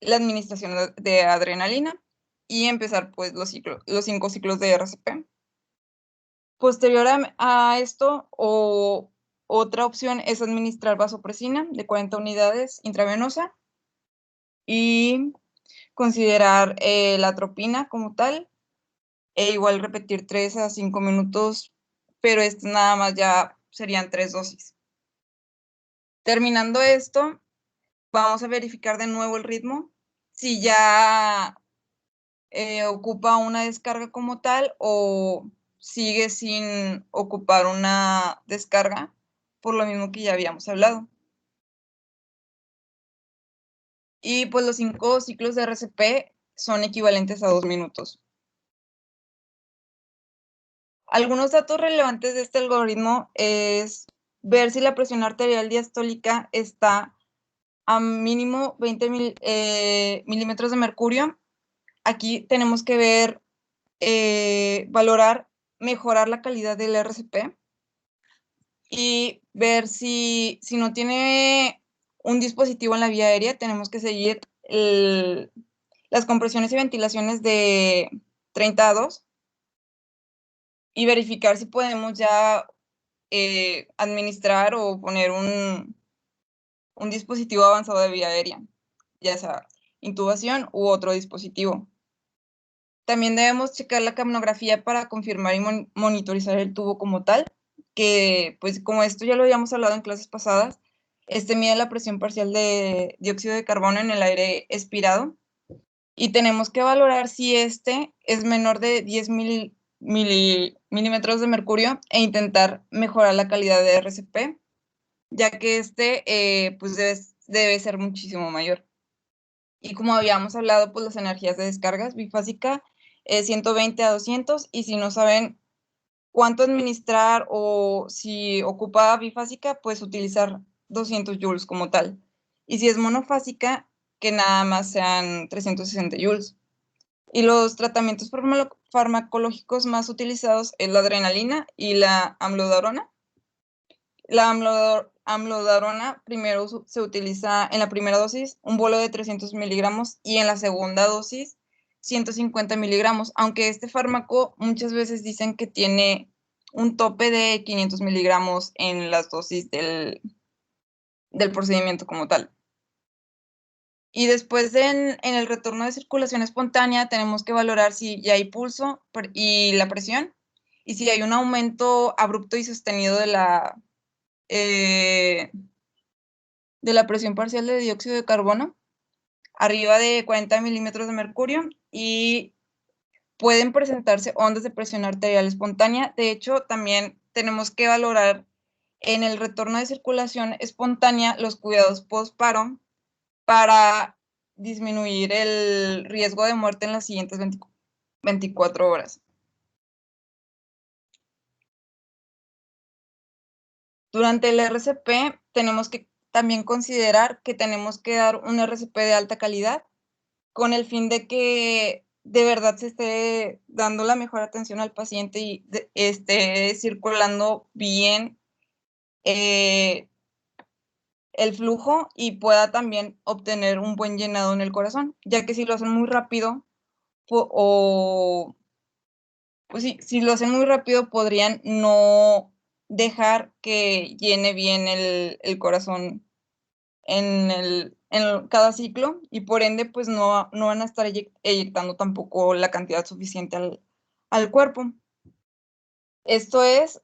la administración de adrenalina y empezar pues los 5 ciclos de RCP. Posterior a esto, otra opción es administrar vasopresina de 40 unidades intravenosa y considerar la atropina como tal, e igual repetir 3 a 5 minutos, pero esto nada más ya serían 3 dosis. Terminando esto, vamos a verificar de nuevo el ritmo, si ya ocupa una descarga como tal o sigue sin ocupar una descarga, por lo mismo que ya habíamos hablado. Y pues los 5 ciclos de RCP son equivalentes a 2 minutos. Algunos datos relevantes de este algoritmo es ver si la presión arterial diastólica está a mínimo 20 milímetros de mercurio. Aquí tenemos que ver, valorar, mejorar la calidad del RCP y ver si no tiene un dispositivo en la vía aérea, tenemos que seguir las compresiones y ventilaciones de 30 a 2 y verificar si podemos ya administrar o poner un dispositivo avanzado de vía aérea, ya sea intubación u otro dispositivo. También debemos checar la capnografía para confirmar y monitorizar el tubo como tal, que pues como esto ya lo habíamos hablado en clases pasadas, mide la presión parcial de dióxido de carbono en el aire expirado, y tenemos que valorar si es menor de 10 milímetros de mercurio e intentar mejorar la calidad de RCP ya que pues debe ser muchísimo mayor. Y como habíamos hablado, pues las energías de descargas bifásica es 120 a 200, y si no saben cuánto administrar o si ocupa bifásica, pues utilizar 200 joules como tal. Y si es monofásica, que nada más sean 360 joules. Y los tratamientos farmacológicos más utilizados es la adrenalina y la amiodarona. La amiodarona primero se utiliza en la primera dosis, un bolo de 300 miligramos, y en la segunda dosis, 150 miligramos, aunque este fármaco muchas veces dicen que tiene un tope de 500 miligramos en las dosis del procedimiento como tal. Y después en el retorno de circulación espontánea tenemos que valorar si ya hay pulso y la presión, y si hay un aumento abrupto y sostenido de la presión parcial de dióxido de carbono, arriba de 40 milímetros de mercurio, y pueden presentarse ondas de presión arterial espontánea. De hecho, también tenemos que valorar en el retorno de circulación espontánea los cuidados postparo para disminuir el riesgo de muerte en las siguientes 24 horas. Durante el RCP tenemos que también considerar que tenemos que dar un RCP de alta calidad con el fin de que de verdad se esté dando la mejor atención al paciente y esté circulando bien el flujo, y pueda también obtener un buen llenado en el corazón, ya que si lo hacen muy rápido pues sí, si lo hacen muy rápido podrían no dejar que llene bien el corazón en cada ciclo, y por ende pues no van a estar eyectando tampoco la cantidad suficiente al cuerpo. Esto es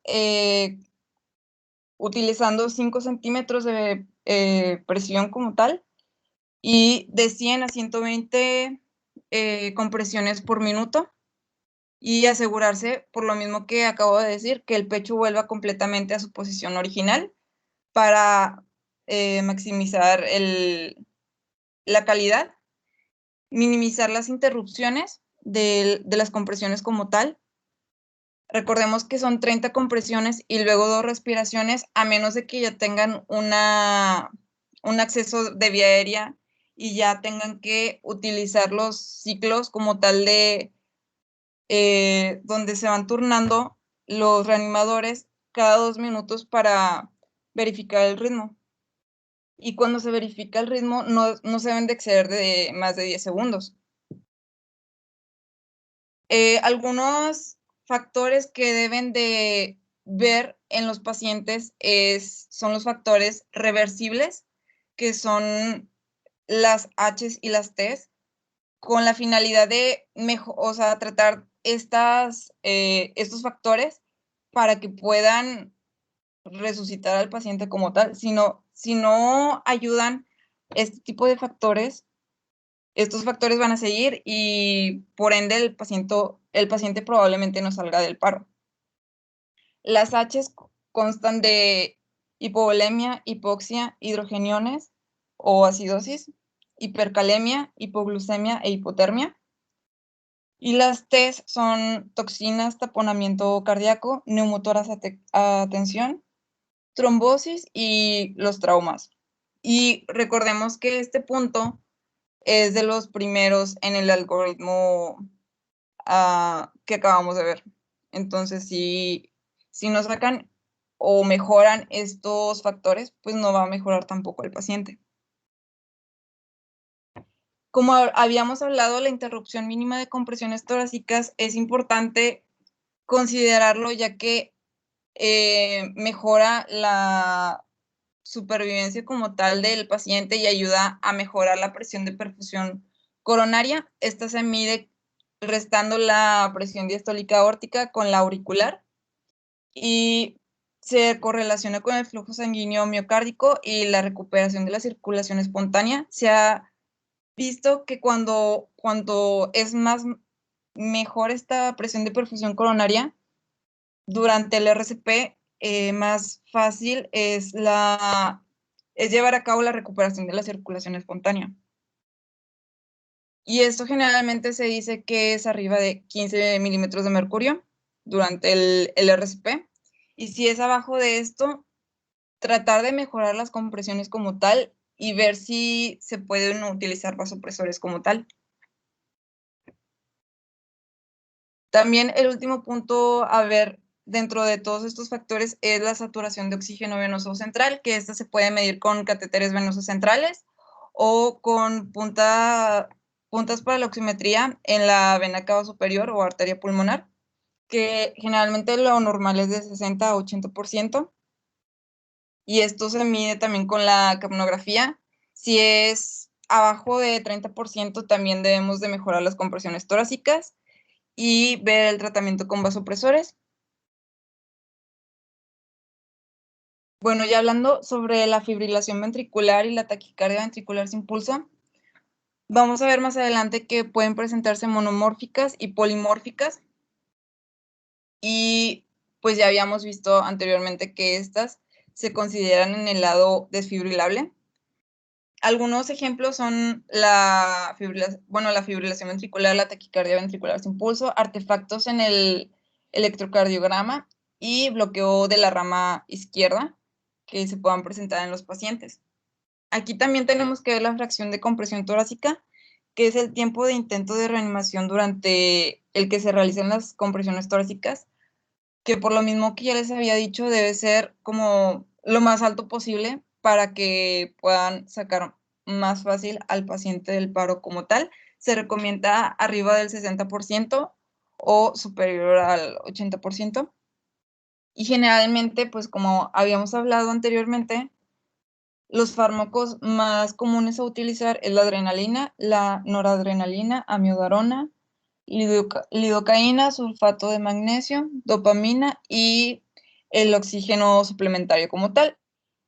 utilizando 5 centímetros de presión como tal, y de 100 a 120 compresiones por minuto, y asegurarse, por lo mismo que acabo de decir, que el pecho vuelva completamente a su posición original para maximizar la calidad, minimizar las interrupciones de las compresiones como tal. Recordemos que son 30 compresiones y luego 2 respiraciones, a menos de que ya tengan un acceso de vía aérea y ya tengan que utilizar los ciclos como tal de donde se van turnando los reanimadores cada 2 minutos para verificar el ritmo. Y cuando se verifica el ritmo, no se deben de exceder de más de 10 segundos. Algunos factores que deben de ver en los pacientes son los factores reversibles, que son las H's y las T's, con la finalidad de tratar estos factores para que puedan resucitar al paciente como tal. Si no ayudan este tipo de factores, estos factores van a seguir y por ende el paciente probablemente no salga del paro. Las H's constan de hipovolemia, hipoxia, hidrogeniones o acidosis, hipercalemia, hipoglucemia e hipotermia. Y las T's son toxinas, taponamiento cardíaco, neumotoras a tensión, trombosis y los traumas. Y recordemos que este punto es de los primeros en el algoritmo que acabamos de ver. Entonces, si no sacan o mejoran estos factores, pues no va a mejorar tampoco el paciente. Como habíamos hablado, la interrupción mínima de compresiones torácicas es importante considerarlo, ya que mejora la supervivencia como tal del paciente y ayuda a mejorar la presión de perfusión coronaria. Esta se mide restando la presión diastólica aórtica con la auricular y se correlaciona con el flujo sanguíneo miocárdico y la recuperación de la circulación espontánea. Se ha visto que cuando es mejor esta presión de perfusión coronaria durante el RCP, más fácil es llevar a cabo la recuperación de la circulación espontánea. Y esto generalmente se dice que es arriba de 15 milímetros de mercurio durante el RCP. Y si es abajo de esto, tratar de mejorar las compresiones como tal y ver si se pueden utilizar vasopresores como tal. También el último punto a ver dentro de todos estos factores es la saturación de oxígeno venoso central, que esta se puede medir con catéteres venosos centrales o con puntas para la oximetría en la vena cava superior o arteria pulmonar, que generalmente lo normal es de 60 a 80%. Y esto se mide también con la capnografía. Si es abajo de 30%, también debemos de mejorar las compresiones torácicas y ver el tratamiento con vasopresores. Bueno, ya hablando sobre la fibrilación ventricular y la taquicardia ventricular sin pulso, vamos a ver más adelante que pueden presentarse monomórficas y polimórficas. Y pues ya habíamos visto anteriormente que estas se consideran en el lado desfibrilable. Algunos ejemplos son la fibrilación ventricular, la taquicardia ventricular sin pulso, artefactos en el electrocardiograma y bloqueo de la rama izquierda que se puedan presentar en los pacientes. Aquí también tenemos que ver la fracción de compresión torácica, que es el tiempo de intento de reanimación durante el que se realizan las compresiones torácicas, que por lo mismo que ya les había dicho, debe ser como lo más alto posible para que puedan sacar más fácil al paciente del paro como tal. Se recomienda arriba del 60% o superior al 80%. Y generalmente, pues como habíamos hablado anteriormente, los fármacos más comunes a utilizar es la adrenalina, la noradrenalina, amiodarona, lidocaína, sulfato de magnesio, dopamina y el oxígeno suplementario como tal.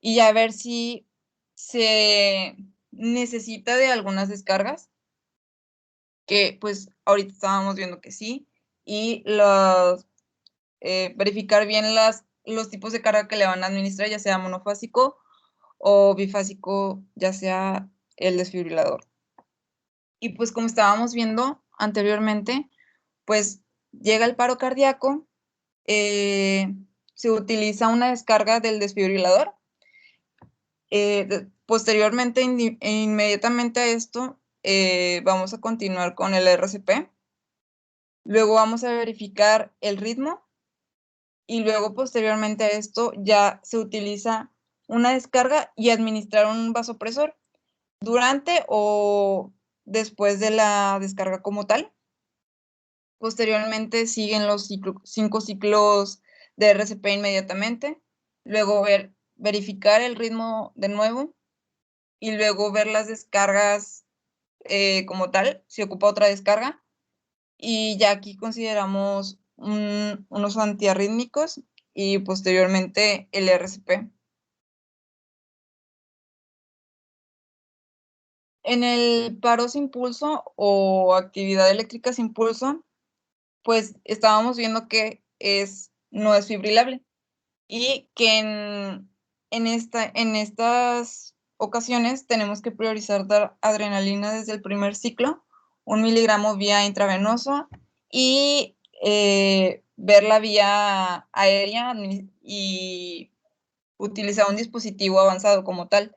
Y a ver si se necesita de algunas descargas, que pues ahorita estábamos viendo que sí, y verificar bien los tipos de carga que le van a administrar, ya sea monofásico o bifásico, ya sea el desfibrilador. Y pues como estábamos viendo anteriormente, pues llega el paro cardíaco, se utiliza una descarga del desfibrilador. Posteriormente, inmediatamente a esto, vamos a continuar con el RCP. Luego vamos a verificar el ritmo y luego posteriormente a esto ya se utiliza una descarga y administrar un vasopresor durante o después de la descarga como tal. Posteriormente siguen los 5 ciclos de RCP inmediatamente, luego verificar el ritmo de nuevo y luego ver las descargas como tal, si ocupa otra descarga. Y ya aquí consideramos unos antiarrítmicos y posteriormente el RCP. En el paro sin pulso o actividad eléctrica sin pulso, pues estábamos viendo que no es fibrilable y que en estas ocasiones tenemos que priorizar dar adrenalina desde el primer ciclo, 1 miligramo vía intravenosa y ver la vía aérea y utilizar un dispositivo avanzado como tal.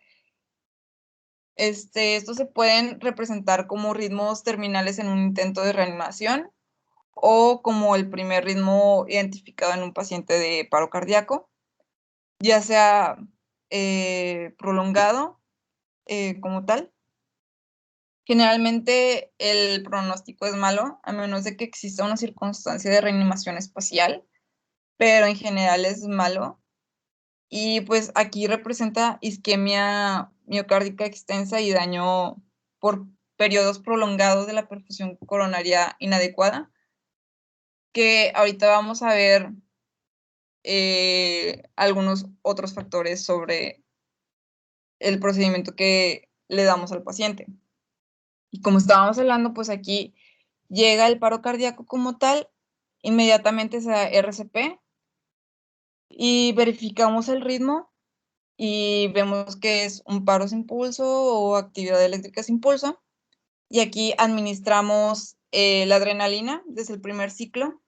Estos se pueden representar como ritmos terminales en un intento de reanimación o como el primer ritmo identificado en un paciente de paro cardíaco, ya sea prolongado como tal. Generalmente el pronóstico es malo, a menos de que exista una circunstancia de reanimación espacial, pero en general es malo. Y pues aquí representa isquemia miocárdica extensa y daño por periodos prolongados de la perfusión coronaria inadecuada, que ahorita vamos a ver algunos otros factores sobre el procedimiento que le damos al paciente. Y como estábamos hablando, pues aquí llega el paro cardíaco como tal, inmediatamente se da RCP y verificamos el ritmo y vemos que es un paro sin pulso o actividad eléctrica sin pulso. Y aquí administramos la adrenalina desde el primer ciclo.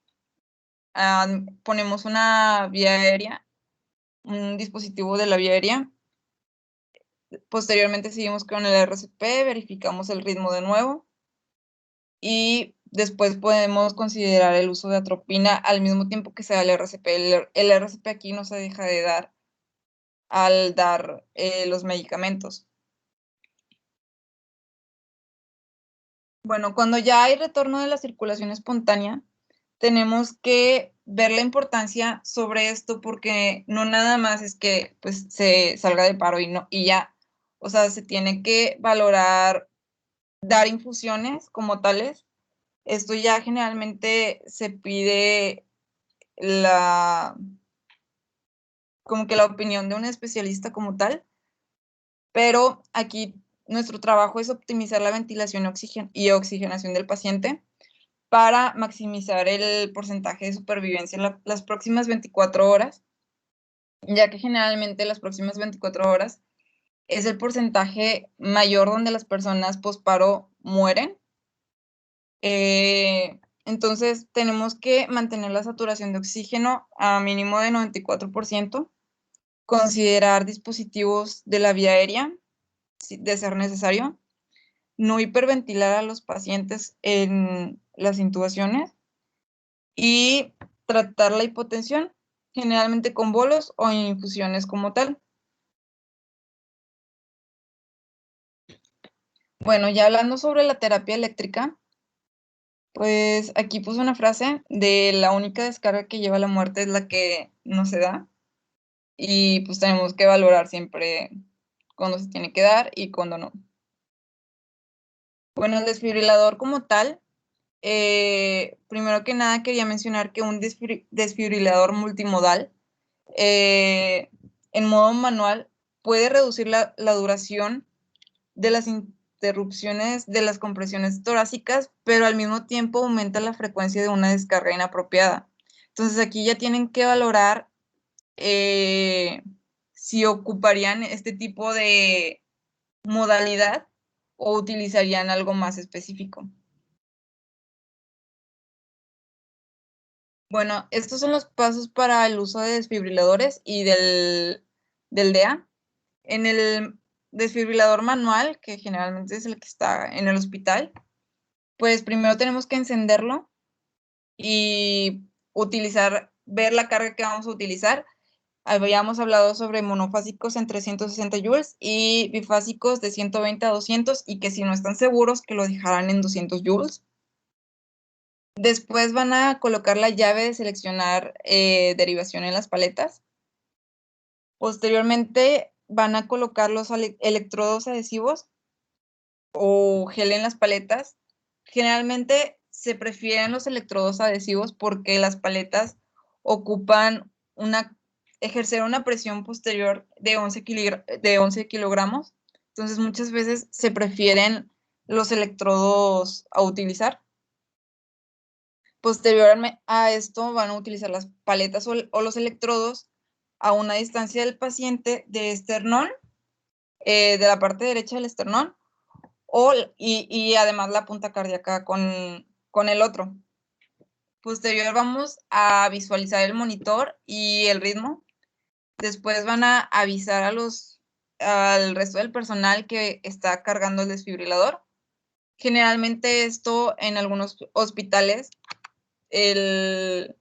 Ponemos una vía aérea, un dispositivo de la vía aérea. Posteriormente seguimos con el RCP, verificamos el ritmo de nuevo. Y después podemos considerar el uso de atropina al mismo tiempo que se da el RCP. El RCP aquí no se deja de dar al dar los medicamentos. Bueno, cuando ya hay retorno de la circulación espontánea, tenemos que ver la importancia sobre esto porque no nada más es que pues, se salga de paro y ya. O sea, se tiene que valorar dar infusiones como tales. Esto ya generalmente se pide como que la opinión de un especialista como tal, pero aquí nuestro trabajo es optimizar la ventilación y oxigenación del paciente para maximizar el porcentaje de supervivencia en las próximas 24 horas, ya que generalmente las próximas 24 horas es el porcentaje mayor donde las personas posparo mueren. Entonces, tenemos que mantener la saturación de oxígeno a mínimo de 94%, considerar dispositivos de la vía aérea, de ser necesario, no hiperventilar a los pacientes en las intubaciones y tratar la hipotensión, generalmente con bolos o infusiones como tal. Bueno, ya hablando sobre la terapia eléctrica, pues aquí puse una frase de la única descarga que lleva a la muerte es la que no se da. Y pues tenemos que valorar siempre cuándo se tiene que dar y cuándo no. Bueno, el desfibrilador como tal, primero que nada quería mencionar que un desfibrilador multimodal en modo manual puede reducir la duración de las interrupciones de las compresiones torácicas, pero al mismo tiempo aumenta la frecuencia de una descarga inapropiada. Entonces aquí ya tienen que valorar si ocuparían este tipo de modalidad o utilizarían algo más específico. Bueno, estos son los pasos para el uso de desfibriladores y del DEA. En el desfibrilador manual, que generalmente es el que está en el hospital, pues primero tenemos que encenderlo y ver la carga que vamos a utilizar. Habíamos hablado sobre monofásicos en 360 joules y bifásicos de 120 a 200 y que si no están seguros que lo dejarán en 200 joules. Después van a colocar la llave de seleccionar derivación en las paletas. Posteriormente van a colocar los electrodos adhesivos o gel en las paletas. Generalmente se prefieren los electrodos adhesivos porque las paletas ocupan ejercer una presión posterior de 11 kilogramos. Entonces muchas veces se prefieren los electrodos a utilizar. Posteriormente a esto van a utilizar las paletas o los electrodos a una distancia del paciente de esternón, de la parte derecha del esternón, y además la punta cardíaca con el otro. Posterior vamos a visualizar el monitor y el ritmo. Después van a avisar al resto del personal que está cargando el desfibrilador. Generalmente esto en algunos hospitales, el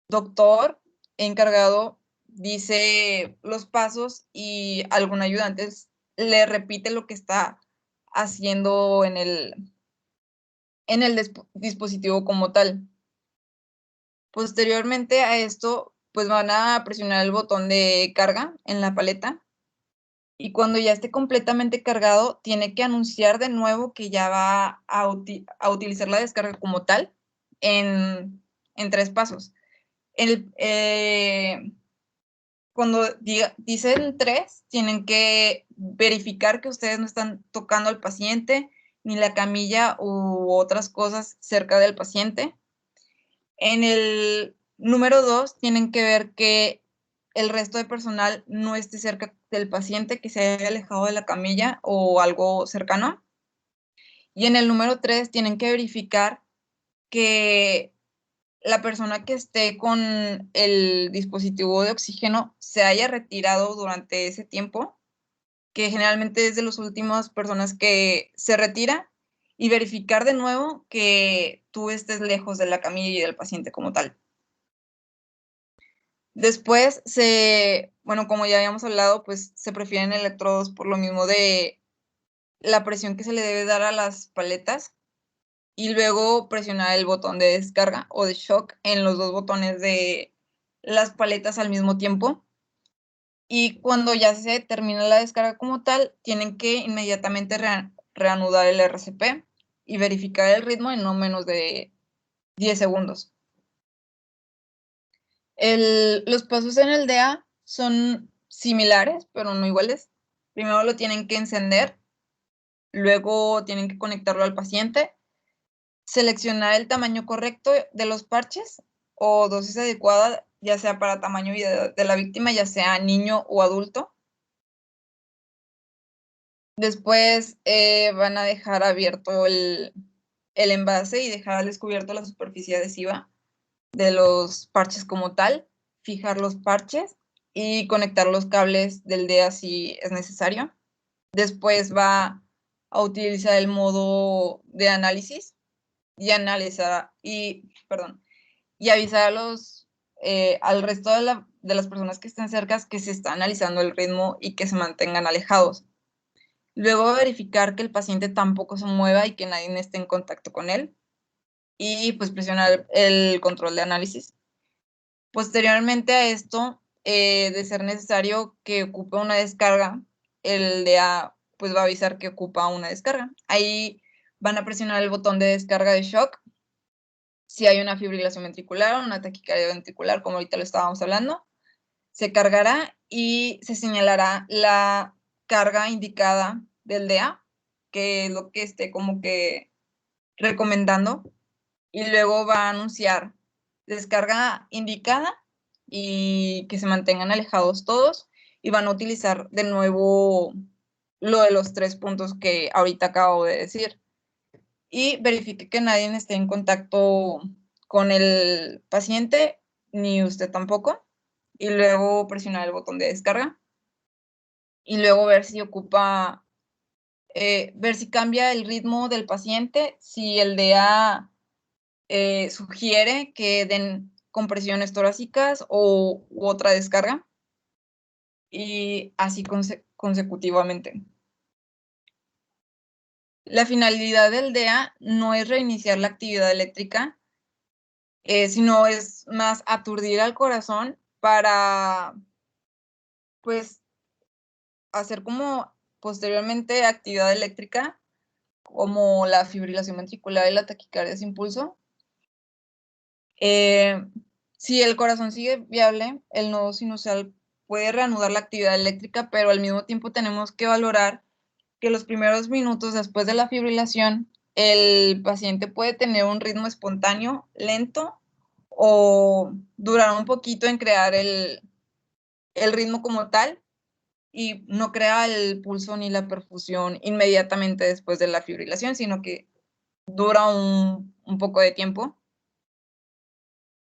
doctor encargado dice los pasos y algún ayudante le repite lo que está haciendo en el dispositivo como tal. Posteriormente a esto, pues van a presionar el botón de carga en la paleta y cuando ya esté completamente cargado, tiene que anunciar de nuevo que ya va a utilizar la descarga como tal en 3 pasos. Cuando dicen 3, tienen que verificar que ustedes no están tocando al paciente, ni la camilla u otras cosas cerca del paciente. En el número 2, tienen que ver que el resto de personal no esté cerca del paciente, que se haya alejado de la camilla o algo cercano. Y en el número 3 tienen que verificar que la persona que esté con el dispositivo de oxígeno se haya retirado durante ese tiempo, que generalmente es de las últimas personas que se retira, y verificar de nuevo que tú estés lejos de la camilla y del paciente como tal. Después bueno, como ya habíamos hablado, pues se prefieren electrodos por lo mismo de la presión que se le debe dar a las paletas, y luego presionar el botón de descarga o de shock en los dos botones de las paletas al mismo tiempo. Y cuando ya se termina la descarga como tal, tienen que inmediatamente reanudar el RCP y verificar el ritmo en no menos de 10 segundos. Los pasos en el DA son similares, pero no iguales. Primero lo tienen que encender, luego tienen que conectarlo al paciente, seleccionar el tamaño correcto de los parches o dosis adecuada, ya sea para tamaño de la víctima, ya sea niño o adulto. Después van a dejar abierto el envase y dejar al descubierto la superficie adhesiva de los parches como tal, fijar los parches y conectar los cables del DEA si es necesario. Después va a utilizar el modo de análisis y avisar al resto de las personas que estén cerca que se está analizando el ritmo y que se mantengan alejados. Luego verificar que el paciente tampoco se mueva y que nadie esté en contacto con él. Y pues presionar el control de análisis. Posteriormente a esto, de ser necesario que ocupe una descarga, el DA pues va a avisar que ocupa una descarga. Ahí van a presionar el botón de descarga de shock. Si hay una fibrilación ventricular o una taquicardia ventricular, como ahorita lo estábamos hablando, se cargará y se señalará la carga indicada del DA, que es lo que esté como que recomendando, y luego va a anunciar descarga indicada y que se mantengan alejados todos, y van a utilizar de nuevo lo de los 3 puntos que ahorita acabo de decir. Y verifique que nadie esté en contacto con el paciente, ni usted tampoco, y luego presionar el botón de descarga, y luego ver si ver si cambia el ritmo del paciente, si el DA sugiere que den compresiones torácicas u otra descarga, y así consecutivamente. La finalidad del DEA no es reiniciar la actividad eléctrica, sino es más aturdir al corazón para, pues, hacer como posteriormente actividad eléctrica, como la fibrilación ventricular y la taquicardia sin pulso. Si el corazón sigue viable, el nodo sinusal puede reanudar la actividad eléctrica, pero al mismo tiempo tenemos que valorar que los primeros minutos después de la fibrilación, el paciente puede tener un ritmo espontáneo, lento, o durar un poquito en crear el ritmo como tal, y no crea el pulso ni la perfusión inmediatamente después de la fibrilación, sino que dura un poco de tiempo.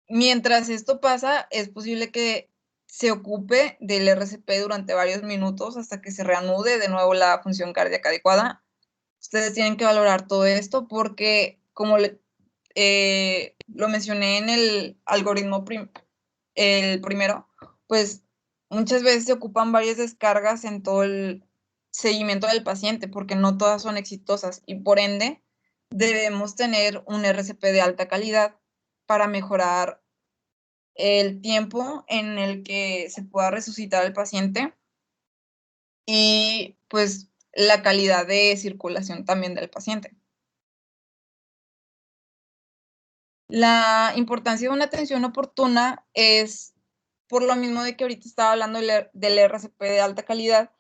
Mientras esto pasa, es posible que se ocupe del RCP durante varios minutos hasta que se reanude de nuevo la función cardíaca adecuada. Ustedes tienen que valorar todo esto porque, como lo mencioné en el algoritmo el primero, pues muchas veces se ocupan varias descargas en todo el seguimiento del paciente porque no todas son exitosas, y por ende debemos tener un RCP de alta calidad para mejorar el tiempo en el que se pueda resucitar al paciente y pues la calidad de circulación también del paciente. La importancia de una atención oportuna es por lo mismo de que ahorita estaba hablando del RCP de alta calidad.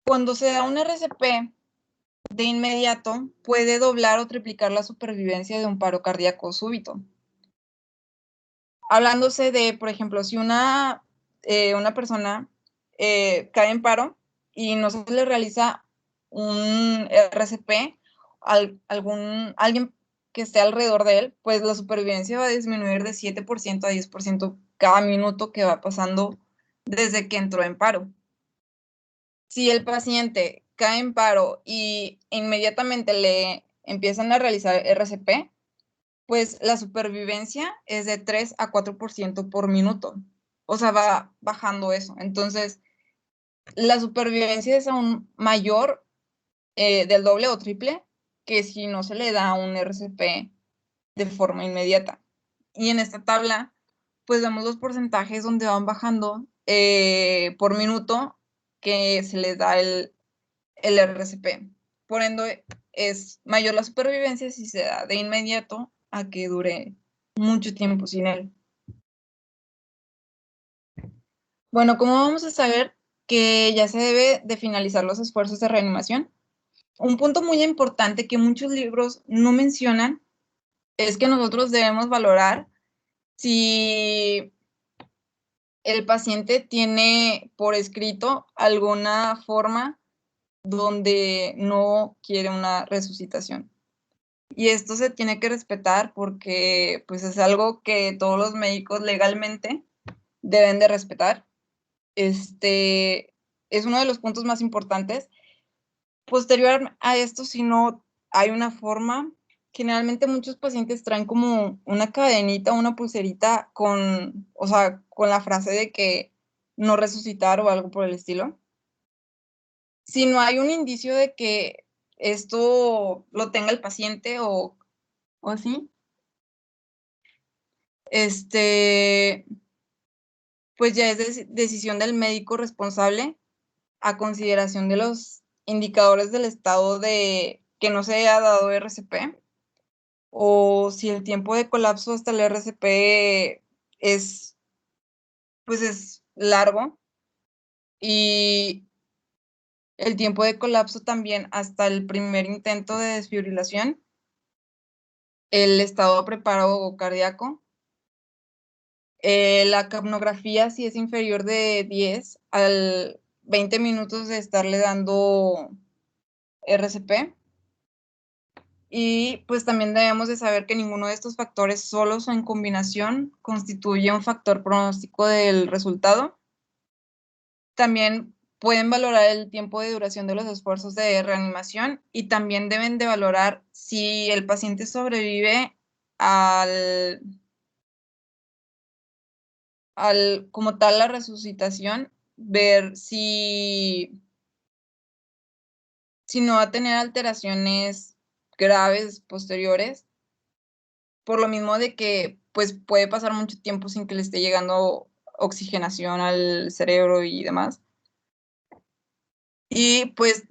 Cuando se da un RCP de inmediato, puede doblar o triplicar la supervivencia de un paro cardíaco súbito. Hablándose de, por ejemplo, si una una persona cae en paro y no se le realiza un RCP a alguien que esté alrededor de él, pues la supervivencia va a disminuir de 7% a 10% cada minuto que va pasando desde que entró en paro. Si el paciente cae en paro y inmediatamente le empiezan a realizar RCP, pues la supervivencia es de 3 a 4% por minuto. O sea, va bajando eso. Entonces, la supervivencia es aún mayor, del doble o triple, que si no se le da un RCP de forma inmediata. Y en esta tabla, pues vemos los porcentajes donde van bajando por minuto que se les da el RCP. Por ende, es mayor la supervivencia si se da de inmediato a que dure mucho tiempo sin él. Bueno, ¿cómo vamos a saber que ya se debe de finalizar los esfuerzos de reanimación? Un punto muy importante que muchos libros no mencionan es que nosotros debemos valorar si el paciente tiene por escrito alguna forma donde no quiere una resucitación. Y esto se tiene que respetar porque pues es algo que todos los médicos legalmente deben de respetar. Es uno de los puntos más importantes. Posterior a esto, si no hay una forma, generalmente muchos pacientes traen como una cadenita, una pulserita con, o sea, con la frase de que no resucitar o algo por el estilo. Si no hay un indicio de que esto lo tenga el paciente o así, pues ya es decisión del médico responsable a consideración de los indicadores del estado de que no se haya dado RCP, o si el tiempo de colapso hasta el RCP es, pues es largo, y el tiempo de colapso también hasta el primer intento de desfibrilación, el estado de preparo cardíaco, la capnografía si es inferior de 10 al 20 minutos de estarle dando RCP. Y pues también debemos de saber que ninguno de estos factores solos o en combinación constituye un factor pronóstico del resultado. También pueden valorar el tiempo de duración de los esfuerzos de reanimación y también deben de valorar si el paciente sobrevive como tal la resucitación, ver si no va a tener alteraciones graves posteriores, por lo mismo de que pues puede pasar mucho tiempo sin que le esté llegando oxigenación al cerebro y demás. Y pues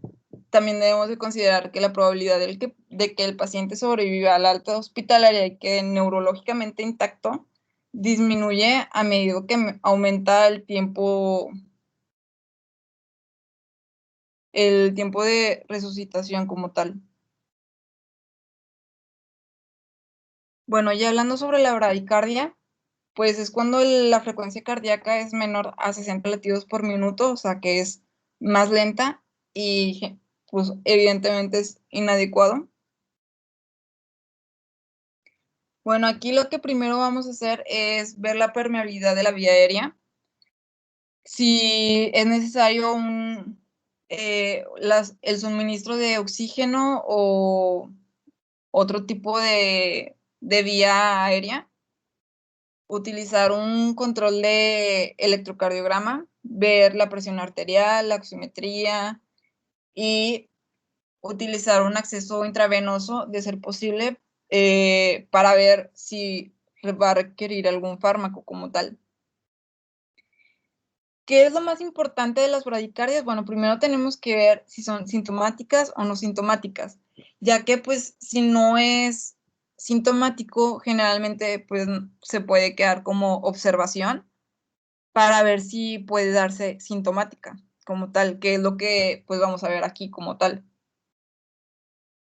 también debemos de considerar que la probabilidad de que el paciente sobreviva al alta hospitalaria y quede neurológicamente intacto disminuye a medida que aumenta el tiempo de resucitación como tal. Bueno, ya hablando sobre la bradicardia, pues es cuando la frecuencia cardíaca es menor a 60 latidos por minuto, o sea que es más lenta y pues evidentemente es inadecuado. Bueno, aquí lo que primero vamos a hacer es ver la permeabilidad de la vía aérea. Si es necesario el suministro de oxígeno o otro tipo de vía aérea, utilizar un control de electrocardiograma, ver la presión arterial, la oximetría y utilizar un acceso intravenoso, de ser posible, para ver si va a requerir algún fármaco como tal. ¿Qué es lo más importante de las bradicardias? Bueno, primero tenemos que ver si son sintomáticas o no sintomáticas, ya que pues si no es sintomático, generalmente pues se puede quedar como observación para ver si puede darse sintomática como tal, que es lo que pues vamos a ver aquí como tal.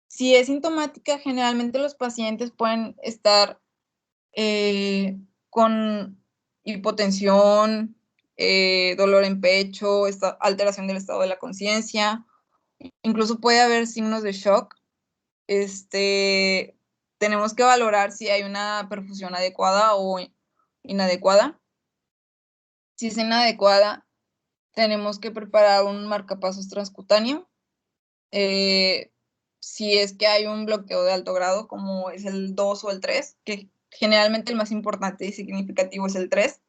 Si es sintomática, generalmente los pacientes pueden estar con hipotensión, dolor en pecho, alteración del estado de la conciencia, incluso puede haber signos de shock. Tenemos que valorar si hay una perfusión adecuada o inadecuada. Si es inadecuada, tenemos que preparar un marcapasos transcutáneo. Si es que hay un bloqueo de alto grado, como es el 2 o el 3, que generalmente el más importante y significativo es el 3,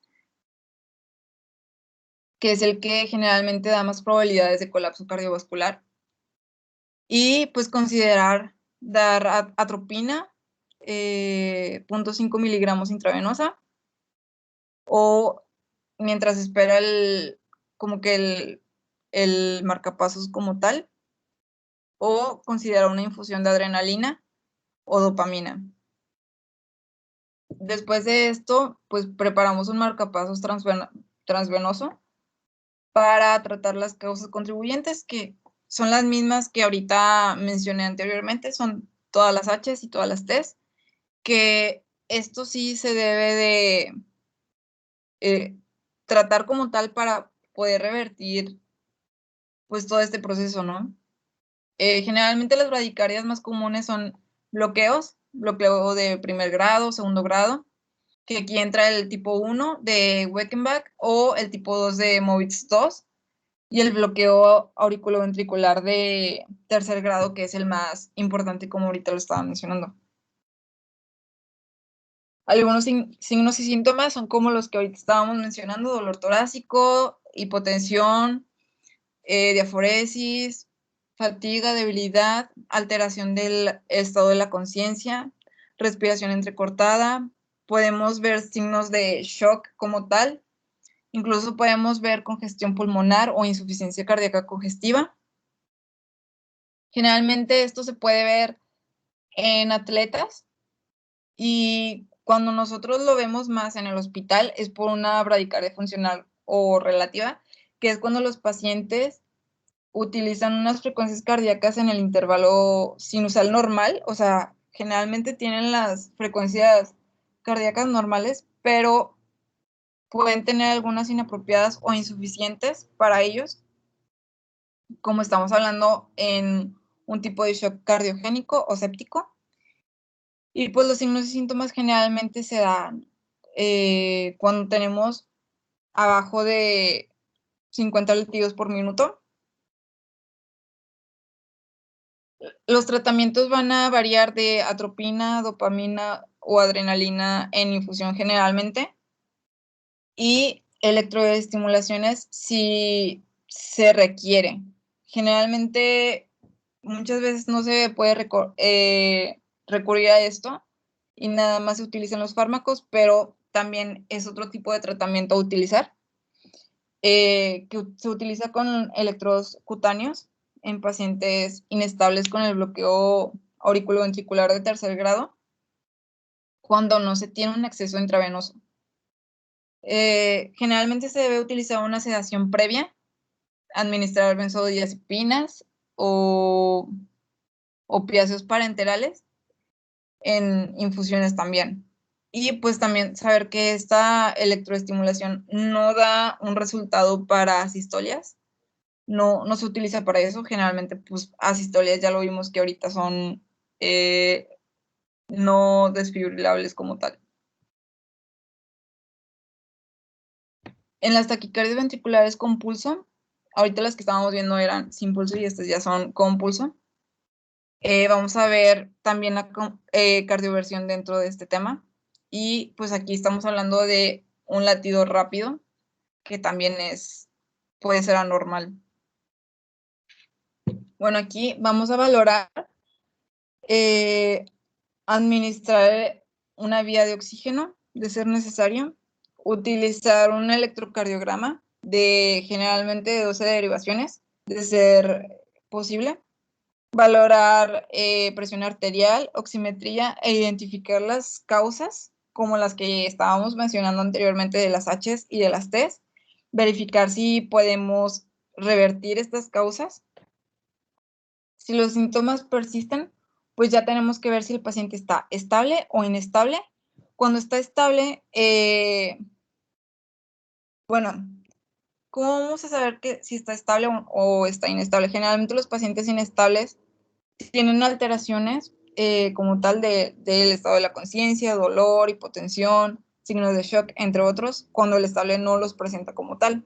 que es el que generalmente da más probabilidades de colapso cardiovascular. Y pues considerar dar atropina, 0.5 miligramos intravenosa, o mientras espera el marcapasos como tal, o considerar una infusión de adrenalina o dopamina. Después de esto, pues preparamos un marcapasos transvenoso para tratar las causas contribuyentes, que son las mismas que ahorita mencioné anteriormente, son todas las H's y todas las T's, que esto sí se debe de tratar como tal para poder revertir pues todo este proceso, ¿no? Generalmente las bradicarias más comunes son bloqueo de primer grado, segundo grado, que aquí entra el tipo 1 de Weckenbach o el tipo 2 de Movitz 2, y el bloqueo auriculoventricular de tercer grado, que es el más importante, como ahorita lo estaba mencionando. Algunos signos y síntomas son como los que ahorita estábamos mencionando: dolor torácico, hipotensión, diaforesis, fatiga, debilidad, alteración del estado de la conciencia, respiración entrecortada. Podemos ver signos de shock como tal. Incluso podemos ver congestión pulmonar o insuficiencia cardíaca congestiva. Generalmente esto se puede ver en atletas, y cuando nosotros lo vemos más en el hospital es por una bradicardia funcional o relativa, que es cuando los pacientes utilizan unas frecuencias cardíacas en el intervalo sinusal normal, o sea, generalmente tienen las frecuencias cardíacas normales, pero pueden tener algunas inapropiadas o insuficientes para ellos, como estamos hablando en un tipo de shock cardiogénico o séptico. Y pues los signos y síntomas generalmente se dan cuando tenemos abajo de 50 latidos por minuto. Los tratamientos van a variar de atropina, dopamina o adrenalina en infusión generalmente, y electroestimulaciones si se requiere. Generalmente, muchas veces no se puede recurrir a esto y nada más se utilizan los fármacos, pero también es otro tipo de tratamiento a utilizar, que se utiliza con electrodos cutáneos en pacientes inestables con el bloqueo auriculoventricular de tercer grado, cuando no se tiene un acceso intravenoso. Generalmente se debe utilizar una sedación previa, administrar benzodiazepinas o opiáceos parenterales en infusiones también. Y pues también saber que esta electroestimulación no da un resultado para asistolias, no se utiliza para eso. Generalmente pues asistolias ya lo vimos que ahorita son no desfibrilables como tal. En las taquicardias ventriculares con pulso, ahorita las que estábamos viendo eran sin pulso y estas ya son con pulso. Vamos a ver también la cardioversión dentro de este tema. Y pues aquí estamos hablando de un latido rápido, que también puede ser anormal. Bueno, aquí vamos a valorar administrar una vía de oxígeno, de ser necesario, utilizar un electrocardiograma generalmente de 12 derivaciones, de ser posible, valorar presión arterial, oximetría e identificar las causas, como las que estábamos mencionando anteriormente de las H's y de las T's, verificar si podemos revertir estas causas. Si los síntomas persisten, pues ya tenemos que ver si el paciente está estable o inestable. Cuando está estable, bueno, ¿cómo vamos a saber que si está estable o está inestable? Generalmente los pacientes inestables tienen alteraciones como tal del estado de la conciencia, dolor, hipotensión, signos de shock, entre otros, cuando el estable no los presenta como tal.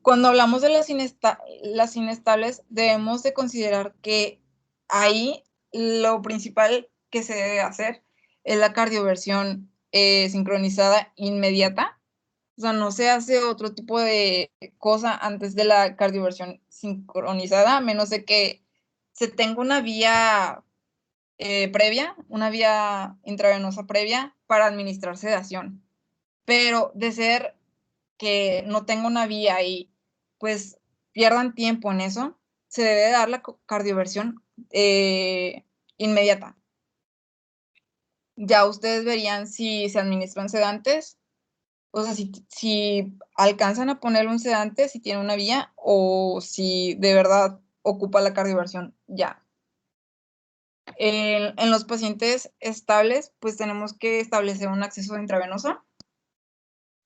Cuando hablamos de las inestables, debemos de considerar que ahí lo principal que se debe hacer es la cardioversión sincronizada inmediata. O sea, no se hace otro tipo de cosa antes de la cardioversión sincronizada, a menos de que se tenga una vía previa, una vía intravenosa previa para administrar sedación. Pero de ser que no tenga una vía y pues pierdan tiempo en eso, se debe dar la cardioversión inmediata. Ya ustedes verían si se administran sedantes, o sea, si alcanzan a ponerle un sedante, si tiene una vía, o si de verdad ocupa la cardioversión ya. En los pacientes estables, pues tenemos que establecer un acceso intravenoso,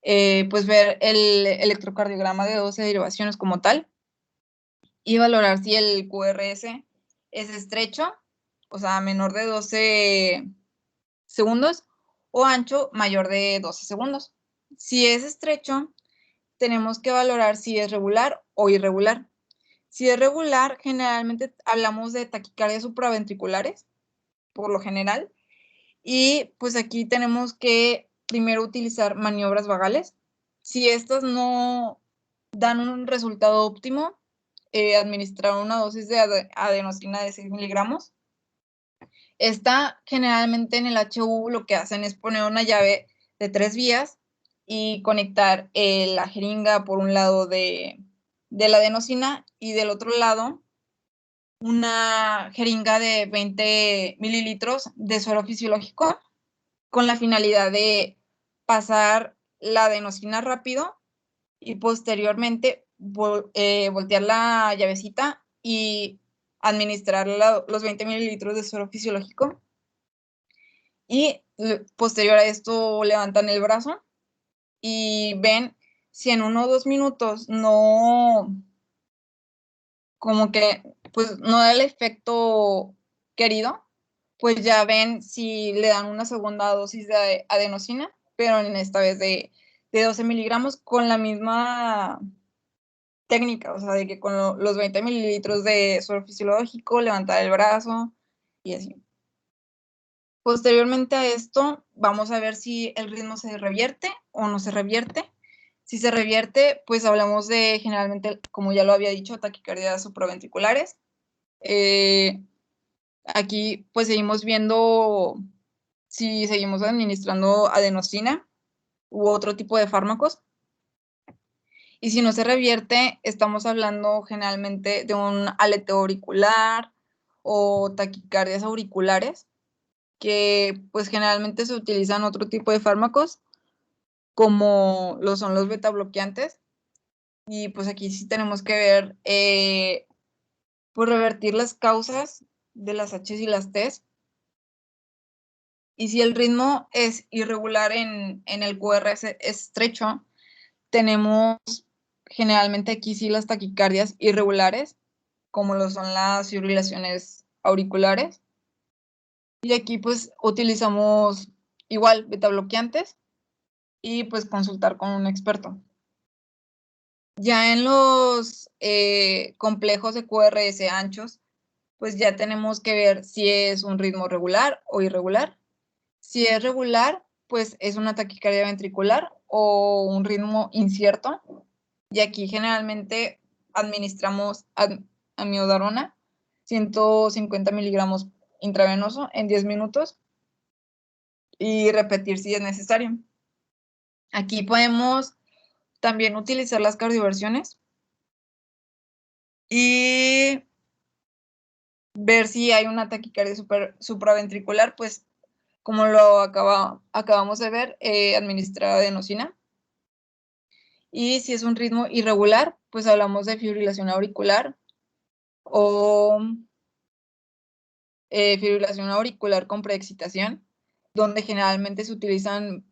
pues ver el electrocardiograma de 12 derivaciones como tal y valorar si el QRS es estrecho, o sea, menor de 12 segundos, o ancho, mayor de 12 segundos. Si es estrecho, tenemos que valorar si es regular o irregular. Si es regular, generalmente hablamos de taquicardias supraventriculares, por lo general, y pues aquí tenemos que primero utilizar maniobras vagales. Si estas no dan un resultado óptimo, administrar una dosis de adenosina de 6 miligramos. Esta generalmente en el HU lo que hacen es poner una llave de 3 vías y conectar la jeringa por un lado de la adenosina y del otro lado una jeringa de 20 mililitros de suero fisiológico con la finalidad de pasar la adenosina rápido y posteriormente voltear la llavecita y administrar los 20 mililitros de suero fisiológico. Y posterior a esto levantan el brazo y ven si en 1 o 2 minutos no, como que, pues no da el efecto querido, pues ya ven si le dan una segunda dosis de adenosina, pero en esta vez de 12 miligramos con la misma técnica, o sea, de que con los 20 mililitros de suero fisiológico, levantar el brazo y así. Posteriormente a esto, vamos a ver si el ritmo se revierte o no se revierte. Si se revierte, pues hablamos de generalmente, como ya lo había dicho, taquicardias supraventriculares. Aquí pues seguimos viendo si seguimos administrando adenosina u otro tipo de fármacos. Y si no se revierte, estamos hablando generalmente de un aleteo auricular o taquicardias auriculares, que pues generalmente se utilizan otro tipo de fármacos, como lo son los beta bloqueantes. Y pues aquí sí tenemos que ver, pues revertir las causas de las H y las T. Y si el ritmo es irregular en el QRS estrecho, tenemos generalmente aquí sí las taquicardias irregulares, como lo son las fibrilaciones auriculares. Y aquí pues utilizamos igual beta bloqueantes y pues consultar con un experto. Ya en los complejos de QRS anchos, pues ya tenemos que ver si es un ritmo regular o irregular. Si es regular, pues es una taquicardia ventricular o un ritmo incierto. Y aquí generalmente administramos amiodarona, 150 miligramos intravenoso en 10 minutos y repetir si es necesario. Aquí podemos también utilizar las cardioversiones y ver si hay una taquicardia supraventricular, pues como lo acabamos de ver, administrar adenosina. Y si es un ritmo irregular, pues hablamos de fibrilación auricular o fibrilación auricular con preexcitación, donde generalmente se utilizan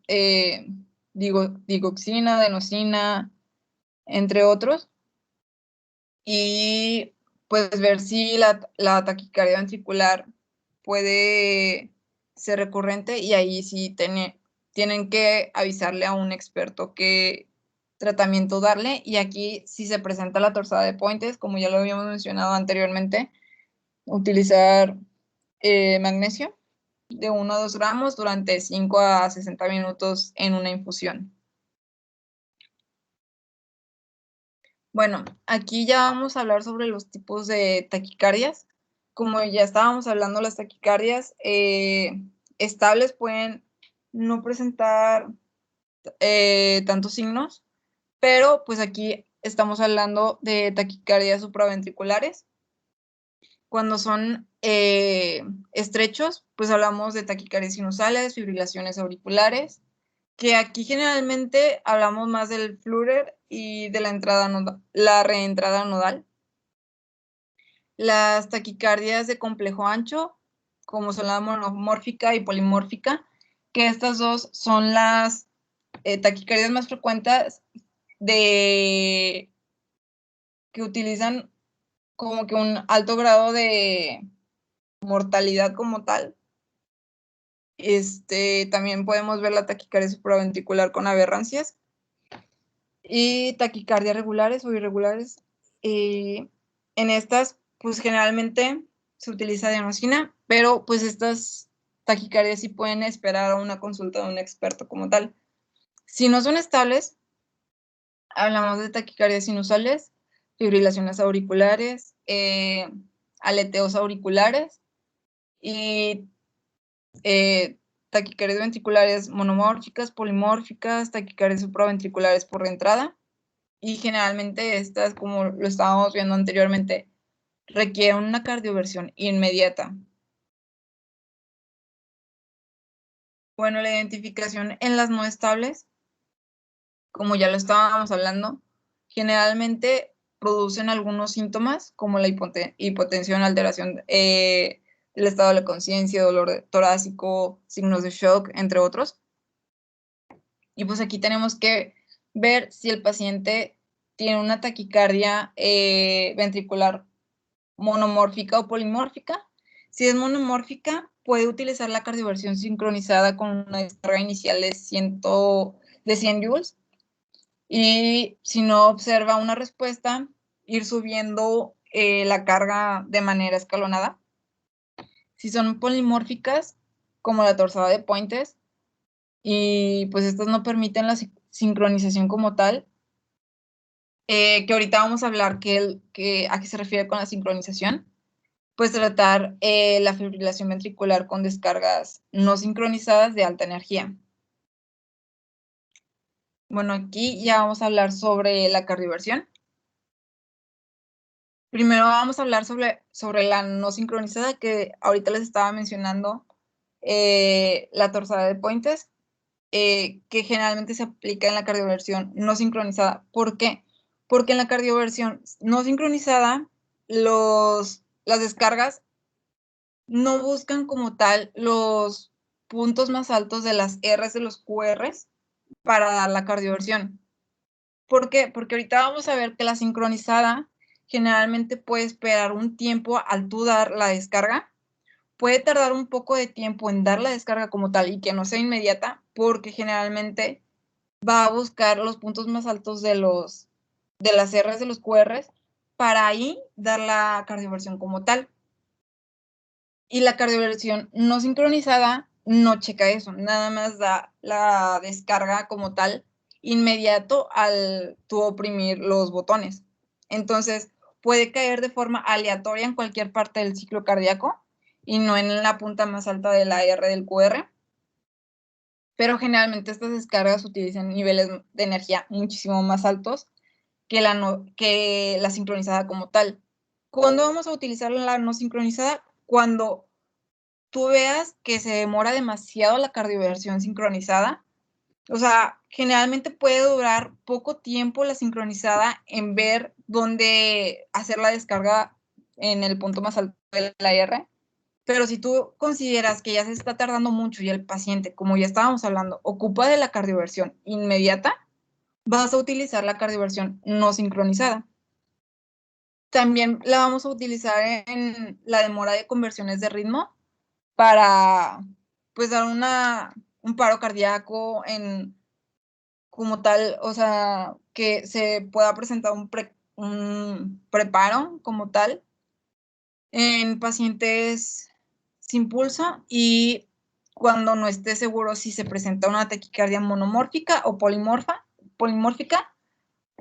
digoxina, adenosina, entre otros. Y pues ver si la taquicardia ventricular puede ser recurrente, y ahí sí tienen que avisarle a un experto qué tratamiento darle. Y aquí, si se presenta la torsada de Pointes, como ya lo habíamos mencionado anteriormente, utilizar magnesio de 1 a 2 gramos durante 5 a 60 minutos en una infusión. Bueno, aquí ya vamos a hablar sobre los tipos de taquicardias. Como ya estábamos hablando, las taquicardias estables pueden no presentar tantos signos, pero pues aquí estamos hablando de taquicardias supraventriculares. Cuando son estrechos, pues hablamos de taquicardias sinusales, fibrilaciones auriculares, que aquí generalmente hablamos más del flutter y de la reentrada nodal. Las taquicardias de complejo ancho, como son la monomórfica y polimórfica, que estas dos son las taquicardias más frecuentes que utilizan como que un alto grado de mortalidad como tal. También podemos ver la taquicardia supraventricular con aberrancias y taquicardias regulares o irregulares. En estas, pues generalmente se utiliza adenosina, pero pues estas taquicardias sí pueden esperar a una consulta de un experto como tal. Si no son estables, hablamos de taquicardias sinusales, fibrilaciones auriculares, aleteos auriculares y taquicardias ventriculares monomórficas, polimórficas, taquicardias supraventriculares por reentrada. Y generalmente estas, como lo estábamos viendo anteriormente, requieren una cardioversión inmediata. Bueno, la identificación en las no estables, como ya lo estábamos hablando, generalmente producen algunos síntomas como la hipotensión, alteración del estado de la conciencia, dolor torácico, signos de shock, entre otros. Y pues aquí tenemos que ver si el paciente tiene una taquicardia ventricular monomórfica o polimórfica. Si es monomórfica, puede utilizar la cardioversión sincronizada con una descarga inicial de 100 joules. Y si no observa una respuesta, ir subiendo la carga de manera escalonada. Si son polimórficas, como la torsada de Pointes, y pues estas no permiten la sincronización como tal, que ahorita vamos a hablar a qué se refiere con la sincronización, pues tratar la fibrilación ventricular con descargas no sincronizadas de alta energía. Bueno, aquí ya vamos a hablar sobre la cardioversión. Primero vamos a hablar sobre la no sincronizada, que ahorita les estaba mencionando, la torsada de Pointes, que generalmente se aplica en la cardioversión no sincronizada. ¿Por qué? Porque en la cardioversión no sincronizada, las descargas no buscan como tal los puntos más altos de las R's de los QR's para dar la cardioversión. ¿Por qué? Porque ahorita vamos a ver que la sincronizada generalmente puede esperar un tiempo al tú dar la descarga. Puede tardar un poco de tiempo en dar la descarga como tal y que no sea inmediata, porque generalmente va a buscar los puntos más altos de las R's de los QR's para ahí dar la cardioversión como tal. Y la cardioversión no sincronizada no checa eso, nada más da la descarga como tal inmediato al tú oprimir los botones. Entonces, puede caer de forma aleatoria en cualquier parte del ciclo cardíaco y no en la punta más alta de la R del QR. Pero generalmente estas descargas utilizan niveles de energía muchísimo más altos que la sincronizada como tal. ¿Cuándo vamos a utilizar la no sincronizada? Cuando tú veas que se demora demasiado la cardioversión sincronizada. O sea, generalmente puede durar poco tiempo la sincronizada en ver dónde hacer la descarga en el punto más alto de la R. Pero si tú consideras que ya se está tardando mucho y el paciente, como ya estábamos hablando, ocupa de la cardioversión inmediata, vas a utilizar la cardioversión no sincronizada. También la vamos a utilizar en la demora de conversiones de ritmo para, pues, dar un paro cardíaco como tal, o sea, que se pueda presentar un preparo como tal en pacientes sin pulso y cuando no esté seguro si se presenta una taquicardia monomórfica o polimórfica,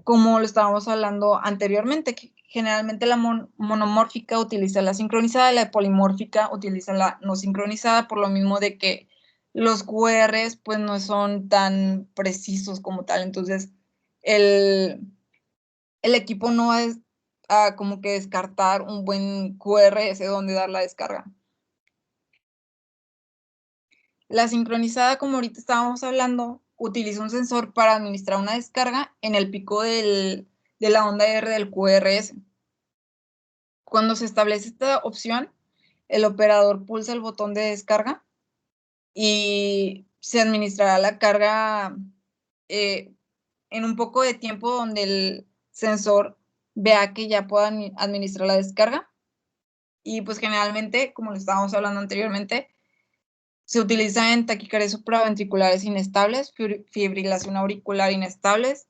como lo estábamos hablando anteriormente, que generalmente la monomórfica utiliza la sincronizada, la polimórfica utiliza la no sincronizada, por lo mismo de que los QRs pues no son tan precisos como tal, entonces el equipo no va a como que descartar un buen QRS donde dar la descarga. La sincronizada, como ahorita estábamos hablando, utiliza un sensor para administrar una descarga en el pico de la onda R del QRS. Cuando se establece esta opción, el operador pulsa el botón de descarga y se administrará la carga en un poco de tiempo donde el sensor vea que ya pueda administrar la descarga. Y pues generalmente, como lo estábamos hablando anteriormente, se utiliza en taquicardias supraventriculares inestables, fibrilación auricular inestables,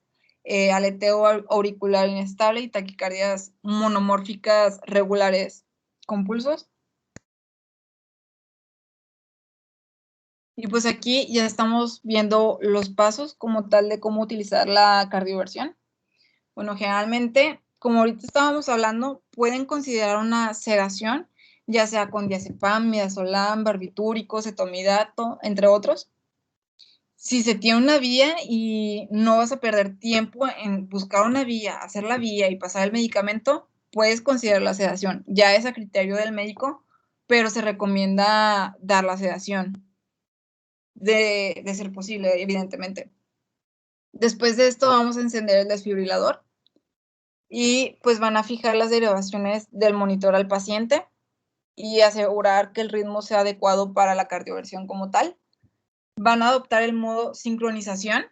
aleteo auricular inestable y taquicardias monomórficas regulares con pulsos. Y pues aquí ya estamos viendo los pasos como tal de cómo utilizar la cardioversión. Bueno, generalmente, como ahorita estábamos hablando, pueden considerar una sedación, ya sea con diazepam, midazolam, barbitúrico, cetomidato, entre otros. Si se tiene una vía y no vas a perder tiempo en buscar una vía, hacer la vía y pasar el medicamento, puedes considerar la sedación. Ya es a criterio del médico, pero se recomienda dar la sedación, de ser posible, evidentemente. Después de esto vamos a encender el desfibrilador y pues van a fijar las derivaciones del monitor al paciente y asegurar que el ritmo sea adecuado para la cardioversión como tal. Van a adoptar el modo sincronización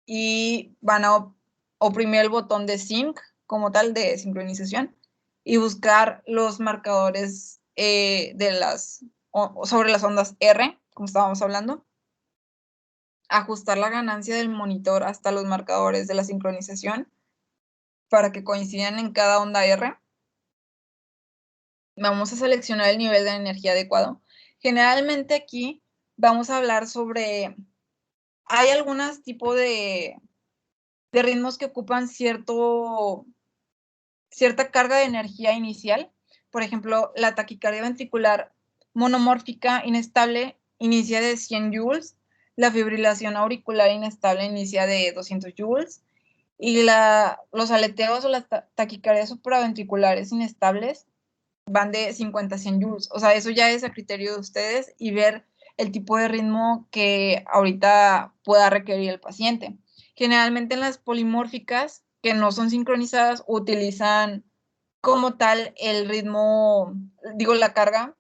y van a oprimir el botón de sync como tal de sincronización y buscar los marcadores sobre las ondas R, como estábamos hablando. Ajustar la ganancia del monitor hasta los marcadores de la sincronización para que coincidan en cada onda R. Vamos a seleccionar el nivel de energía adecuado. Generalmente aquí vamos a hablar sobre, hay algunos tipos de ritmos que ocupan cierta carga de energía inicial. Por ejemplo, la taquicardia ventricular monomórfica inestable inicia de 100 joules, la fibrilación auricular inestable inicia de 200 joules, y los aleteos o las taquicardias supraventriculares inestables van de 50 a 100 joules. O sea, eso ya es a criterio de ustedes y ver el tipo de ritmo que ahorita pueda requerir el paciente. Generalmente en las polimórficas, que no son sincronizadas, utilizan como tal el ritmo, la carga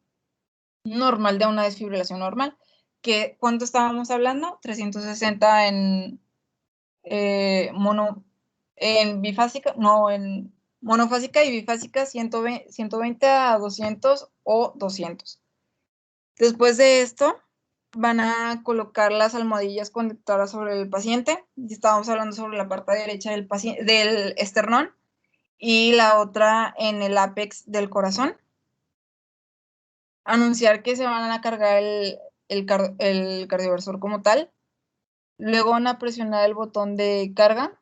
normal de una desfibrilación normal. ¿Cuánto estábamos hablando? 360 en bifásica, no, en monofásica y bifásica 120 a 200 o 200. Después de esto, van a colocar las almohadillas conductoras sobre el paciente. Y estábamos hablando sobre la parte derecha del esternón y la otra en el ápex del corazón. Anunciar que se van a cargar el cardioversor como tal. Luego van a presionar el botón de carga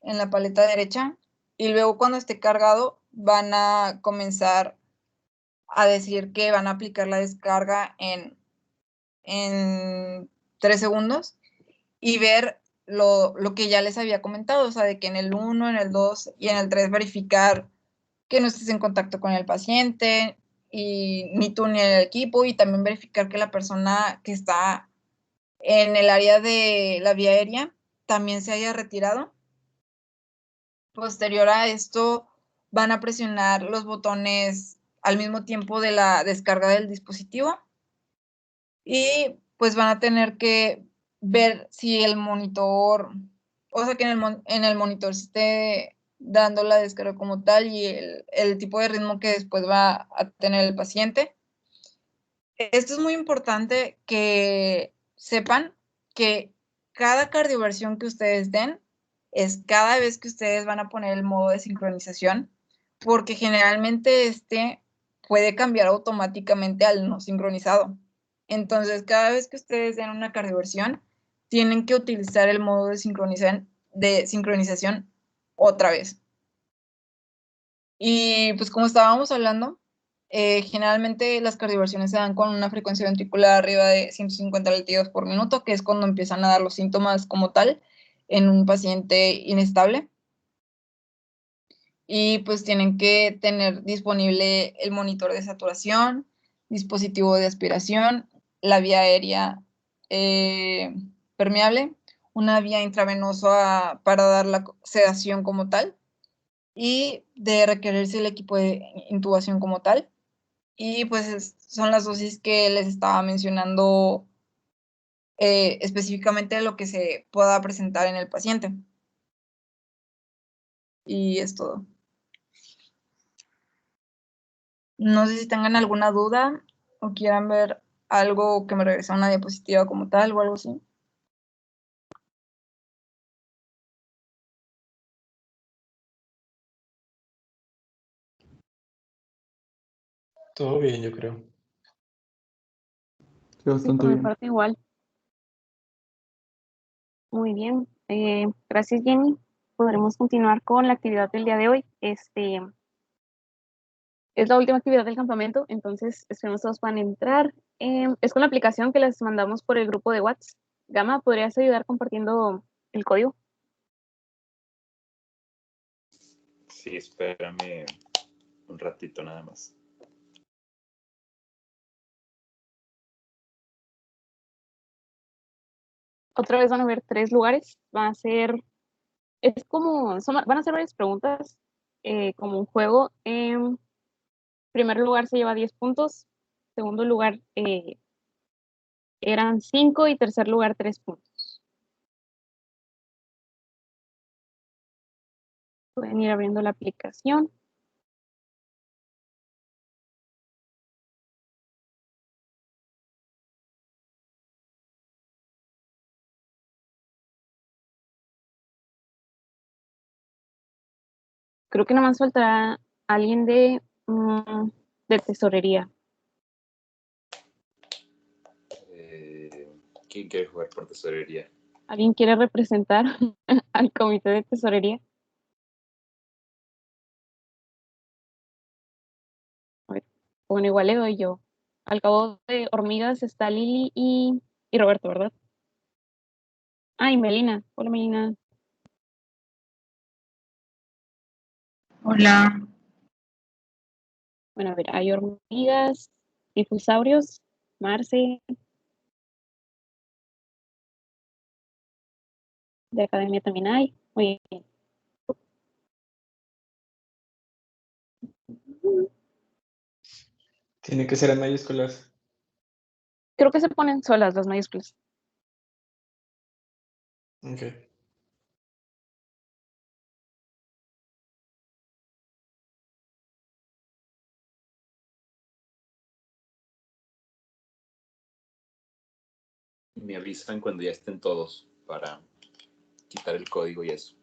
en la paleta derecha y luego cuando esté cargado van a comenzar a decir que van a aplicar la descarga en 3 segundos y ver lo que ya les había comentado, o sea, de que en el 1, en el 2 y en el 3 verificar que no estés en contacto con el paciente y ni tú ni el equipo, y también verificar que la persona que está en el área de la vía aérea también se haya retirado. Posterior a esto, van a presionar los botones al mismo tiempo de la descarga del dispositivo. Y pues van a tener que ver si el monitor, o sea, que en el monitor se esté dando la descarga como tal y el tipo de ritmo que después va a tener el paciente. Esto es muy importante que sepan que cada cardioversión que ustedes den es cada vez que ustedes van a poner el modo de sincronización, porque generalmente este puede cambiar automáticamente al no sincronizado. Entonces, cada vez que ustedes den una cardioversión, tienen que utilizar el modo de sincronización otra vez. Y pues como estábamos hablando, generalmente las cardioversiones se dan con una frecuencia ventricular arriba de 150 latidos por minuto, que es cuando empiezan a dar los síntomas como tal en un paciente inestable. Y pues tienen que tener disponible el monitor de saturación, dispositivo de aspiración, la vía aérea permeable, una vía intravenosa para dar la sedación como tal, y de requerirse el equipo de intubación como tal. Y pues son las dosis que les estaba mencionando específicamente lo que se pueda presentar en el paciente. Y es todo. No sé si tengan alguna duda o quieran ver algo que me regrese a una diapositiva como tal o algo así. Todo bien, yo creo. Sí, Sí, bastante por mi bien. parte igual. Muy bien. Gracias, Jenny. Podremos continuar con la actividad del día de hoy. Es la última actividad del campamento, entonces esperemos todos puedan entrar. Es con la aplicación que les mandamos por el grupo de WhatsApp. Gama, ¿podrías ayudar compartiendo el código? Sí, espérame un ratito nada más. Otra vez van a haber 3 lugares. Van a ser, van a ser varias preguntas, como un juego. Primer lugar se lleva 10 puntos. Segundo lugar eran 5 y tercer lugar 3 puntos. Pueden ir abriendo la aplicación. Creo que nada más faltará alguien de tesorería. ¿Quién quiere jugar por tesorería? ¿Alguien quiere representar al comité de tesorería? A ver, bueno, igual le doy yo. Al cabo de hormigas está Lili y Roberto, ¿verdad? Ah, y Melina. Hola, Melina. Hola. Bueno, a ver, hay hormigas, difusaurios, Marce, de academia también hay. Muy bien. Tiene que ser en mayúsculas. Creo que se ponen solas las mayúsculas. Ok. Me avisan cuando ya estén todos para quitar el código y eso.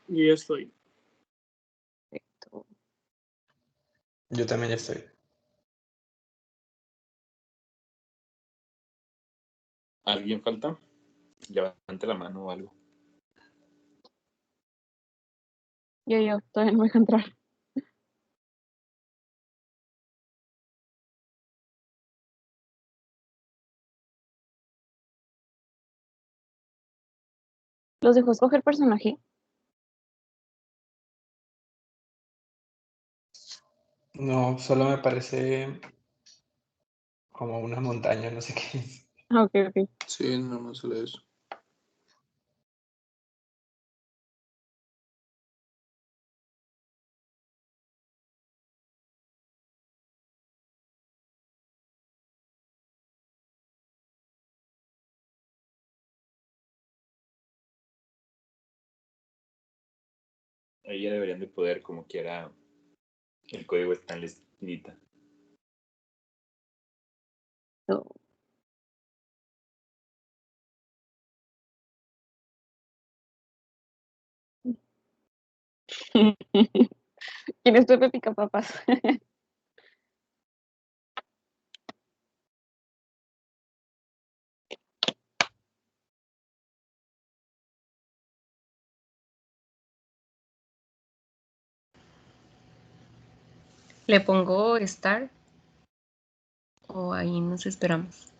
Yo ya estoy. Perfecto. Yo también ya estoy. ¿Alguien falta? Levante la mano o algo. Yo, todavía no me deja entrar. ¿Los dejó escoger personaje? No, solo me parece como una montaña, no sé qué es. Ah, ok, ok. Sí, no se lee eso. Ahí ya deberían de poder, como quiera, el código está en la esquinita. So, ¿Quién es Pepe Picapapas? ¿Le pongo Star? ¿O ahí nos esperamos?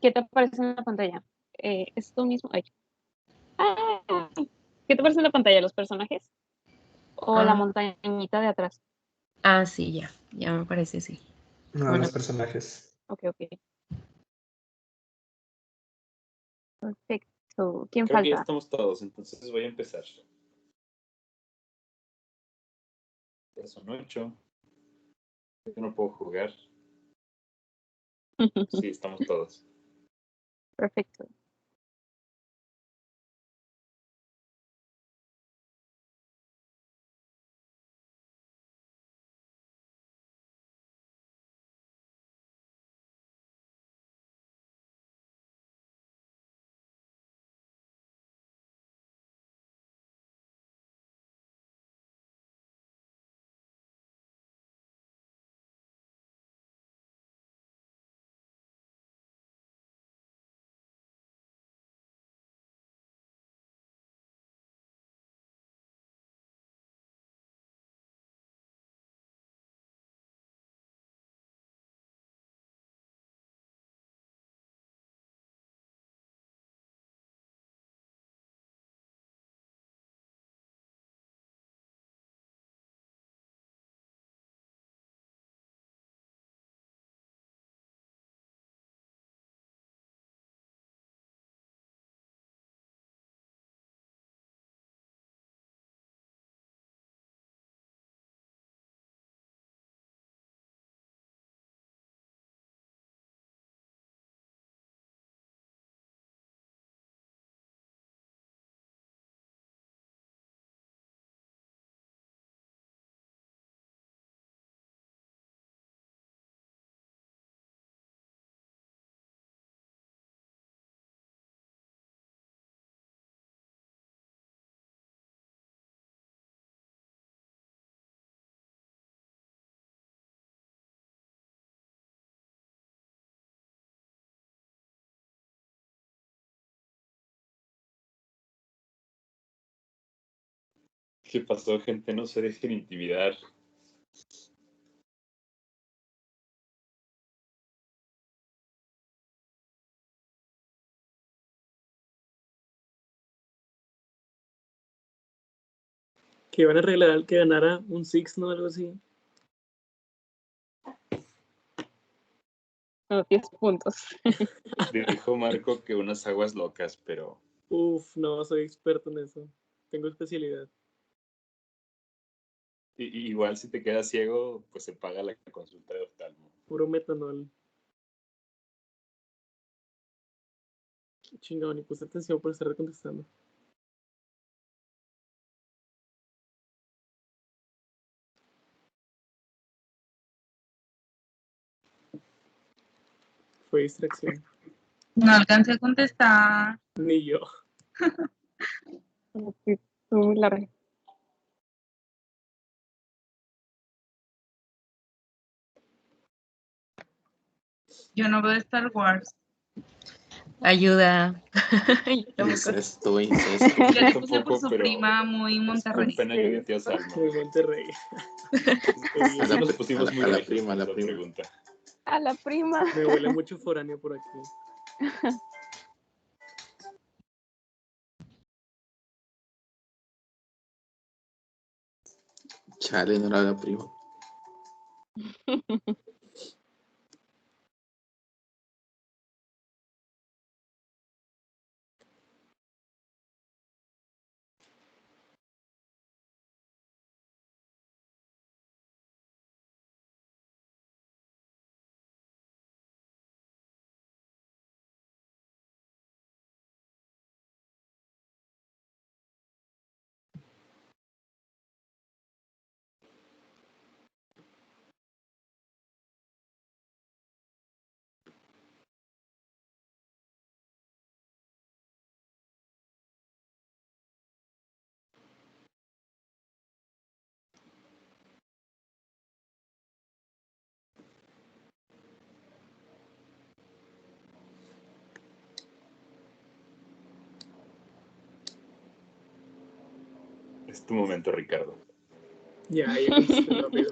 ¿Qué te aparece en la pantalla? Esto mismo. Ay. Ah, ¿qué te aparece en la pantalla? ¿Los personajes? ¿O la montañita de atrás? Ah, sí, ya me parece, sí. No, Bueno. los personajes. Ok. Perfecto. ¿Quién Creo que ya falta? estamos todos, entonces voy a empezar. Ya son 8. Yo no puedo jugar. Sí, estamos todos. Perfecto. ¿Qué pasó, gente? No se dejen intimidar. Que iban a arreglar al que ganara un Six, ¿no? Algo así. No, 10 puntos. Dijo Marco que unas aguas locas, pero Uf, no, soy experto en eso. Tengo especialidad. igual si te quedas ciego, pues se paga la consulta de oftalmo. Puro metanol. Chingado, ni puse atención por estar contestando. Fue distracción. No alcancé a contestar. Ni yo. Sí, fue muy largo. Yo no veo Star Wars. Ayuda. Yo tampoco. Incesto. Ya le puse por Tampoco, su pero prima muy con Monterrey. pena yo de tío Salmo. Muy Monterrey. A la, Nos pri- pusimos muy a la ricos prima, a con la esa prima. pregunta. A la prima. Me huele mucho foráneo por aquí. Chale, no la haga, primo. Es tu momento, Ricardo. Ya contesté rápido.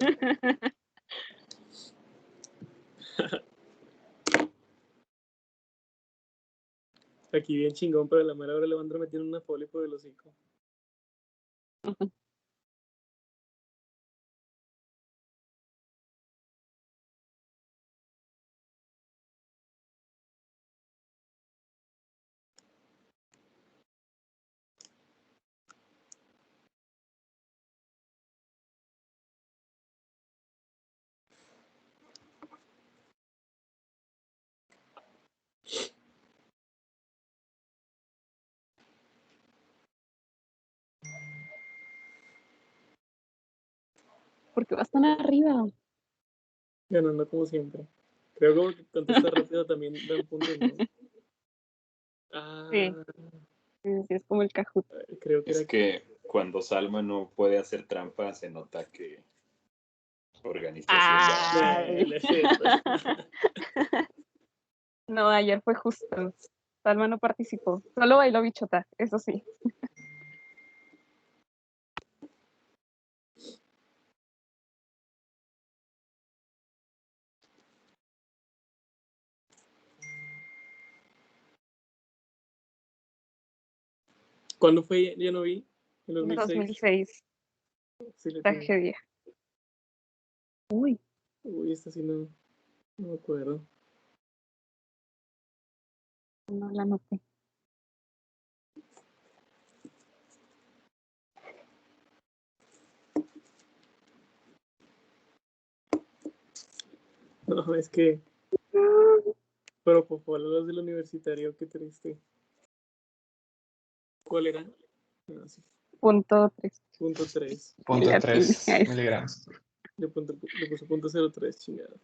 Aquí bien chingón, pero a la mera hora le van a meter una poli por el hocico. Porque vas tan arriba. Ganando como siempre. Creo que contesta rápido también dan puntos, ¿no? Ah, Sí. Sí, es como el Kahoot. creo que Es era que cuando Salma no puede hacer trampa, se nota que organización. Ay. No es cierto. No, ayer fue justo. Salma no participó. Solo bailó bichota, eso sí. ¿Cuándo fue? Ya no vi. En En 2006. 2006. Sí le tiene. Tragedia. Uy, Uy, esta sí no me acuerdo. no la noté. No, es que. Pero los del universitario, qué triste. ¿Cuál era? No, sí. Punto 3. Punto 3. Punto La 3 tenía. miligramos. Le puso punto 03, chingada.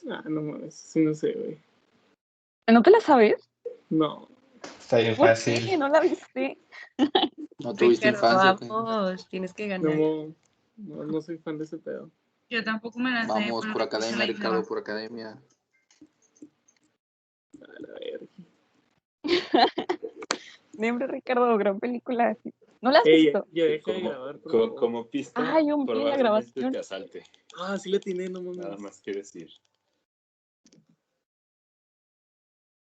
Ah, no mames, sí no sé, güey. ¿No te la sabes? No. Está bien ¿Por fácil. qué? ¿No la viste? ¿No tuviste Ricardo, infancia o qué? vamos, tienes que ganar. No soy fan de ese pedo. Yo tampoco me la sé. Vamos, pero por le puse academia, la Ricardo, Isabel. por academia. A la verga. Siempre, Ricardo, gran película. ¿No la has Ey, visto? ya deja de grabar, por favor. Como pista, Ay, yo vi la probablemente grabación. te asalte. Ah, sí la tiene, no mames. Nada más que decir.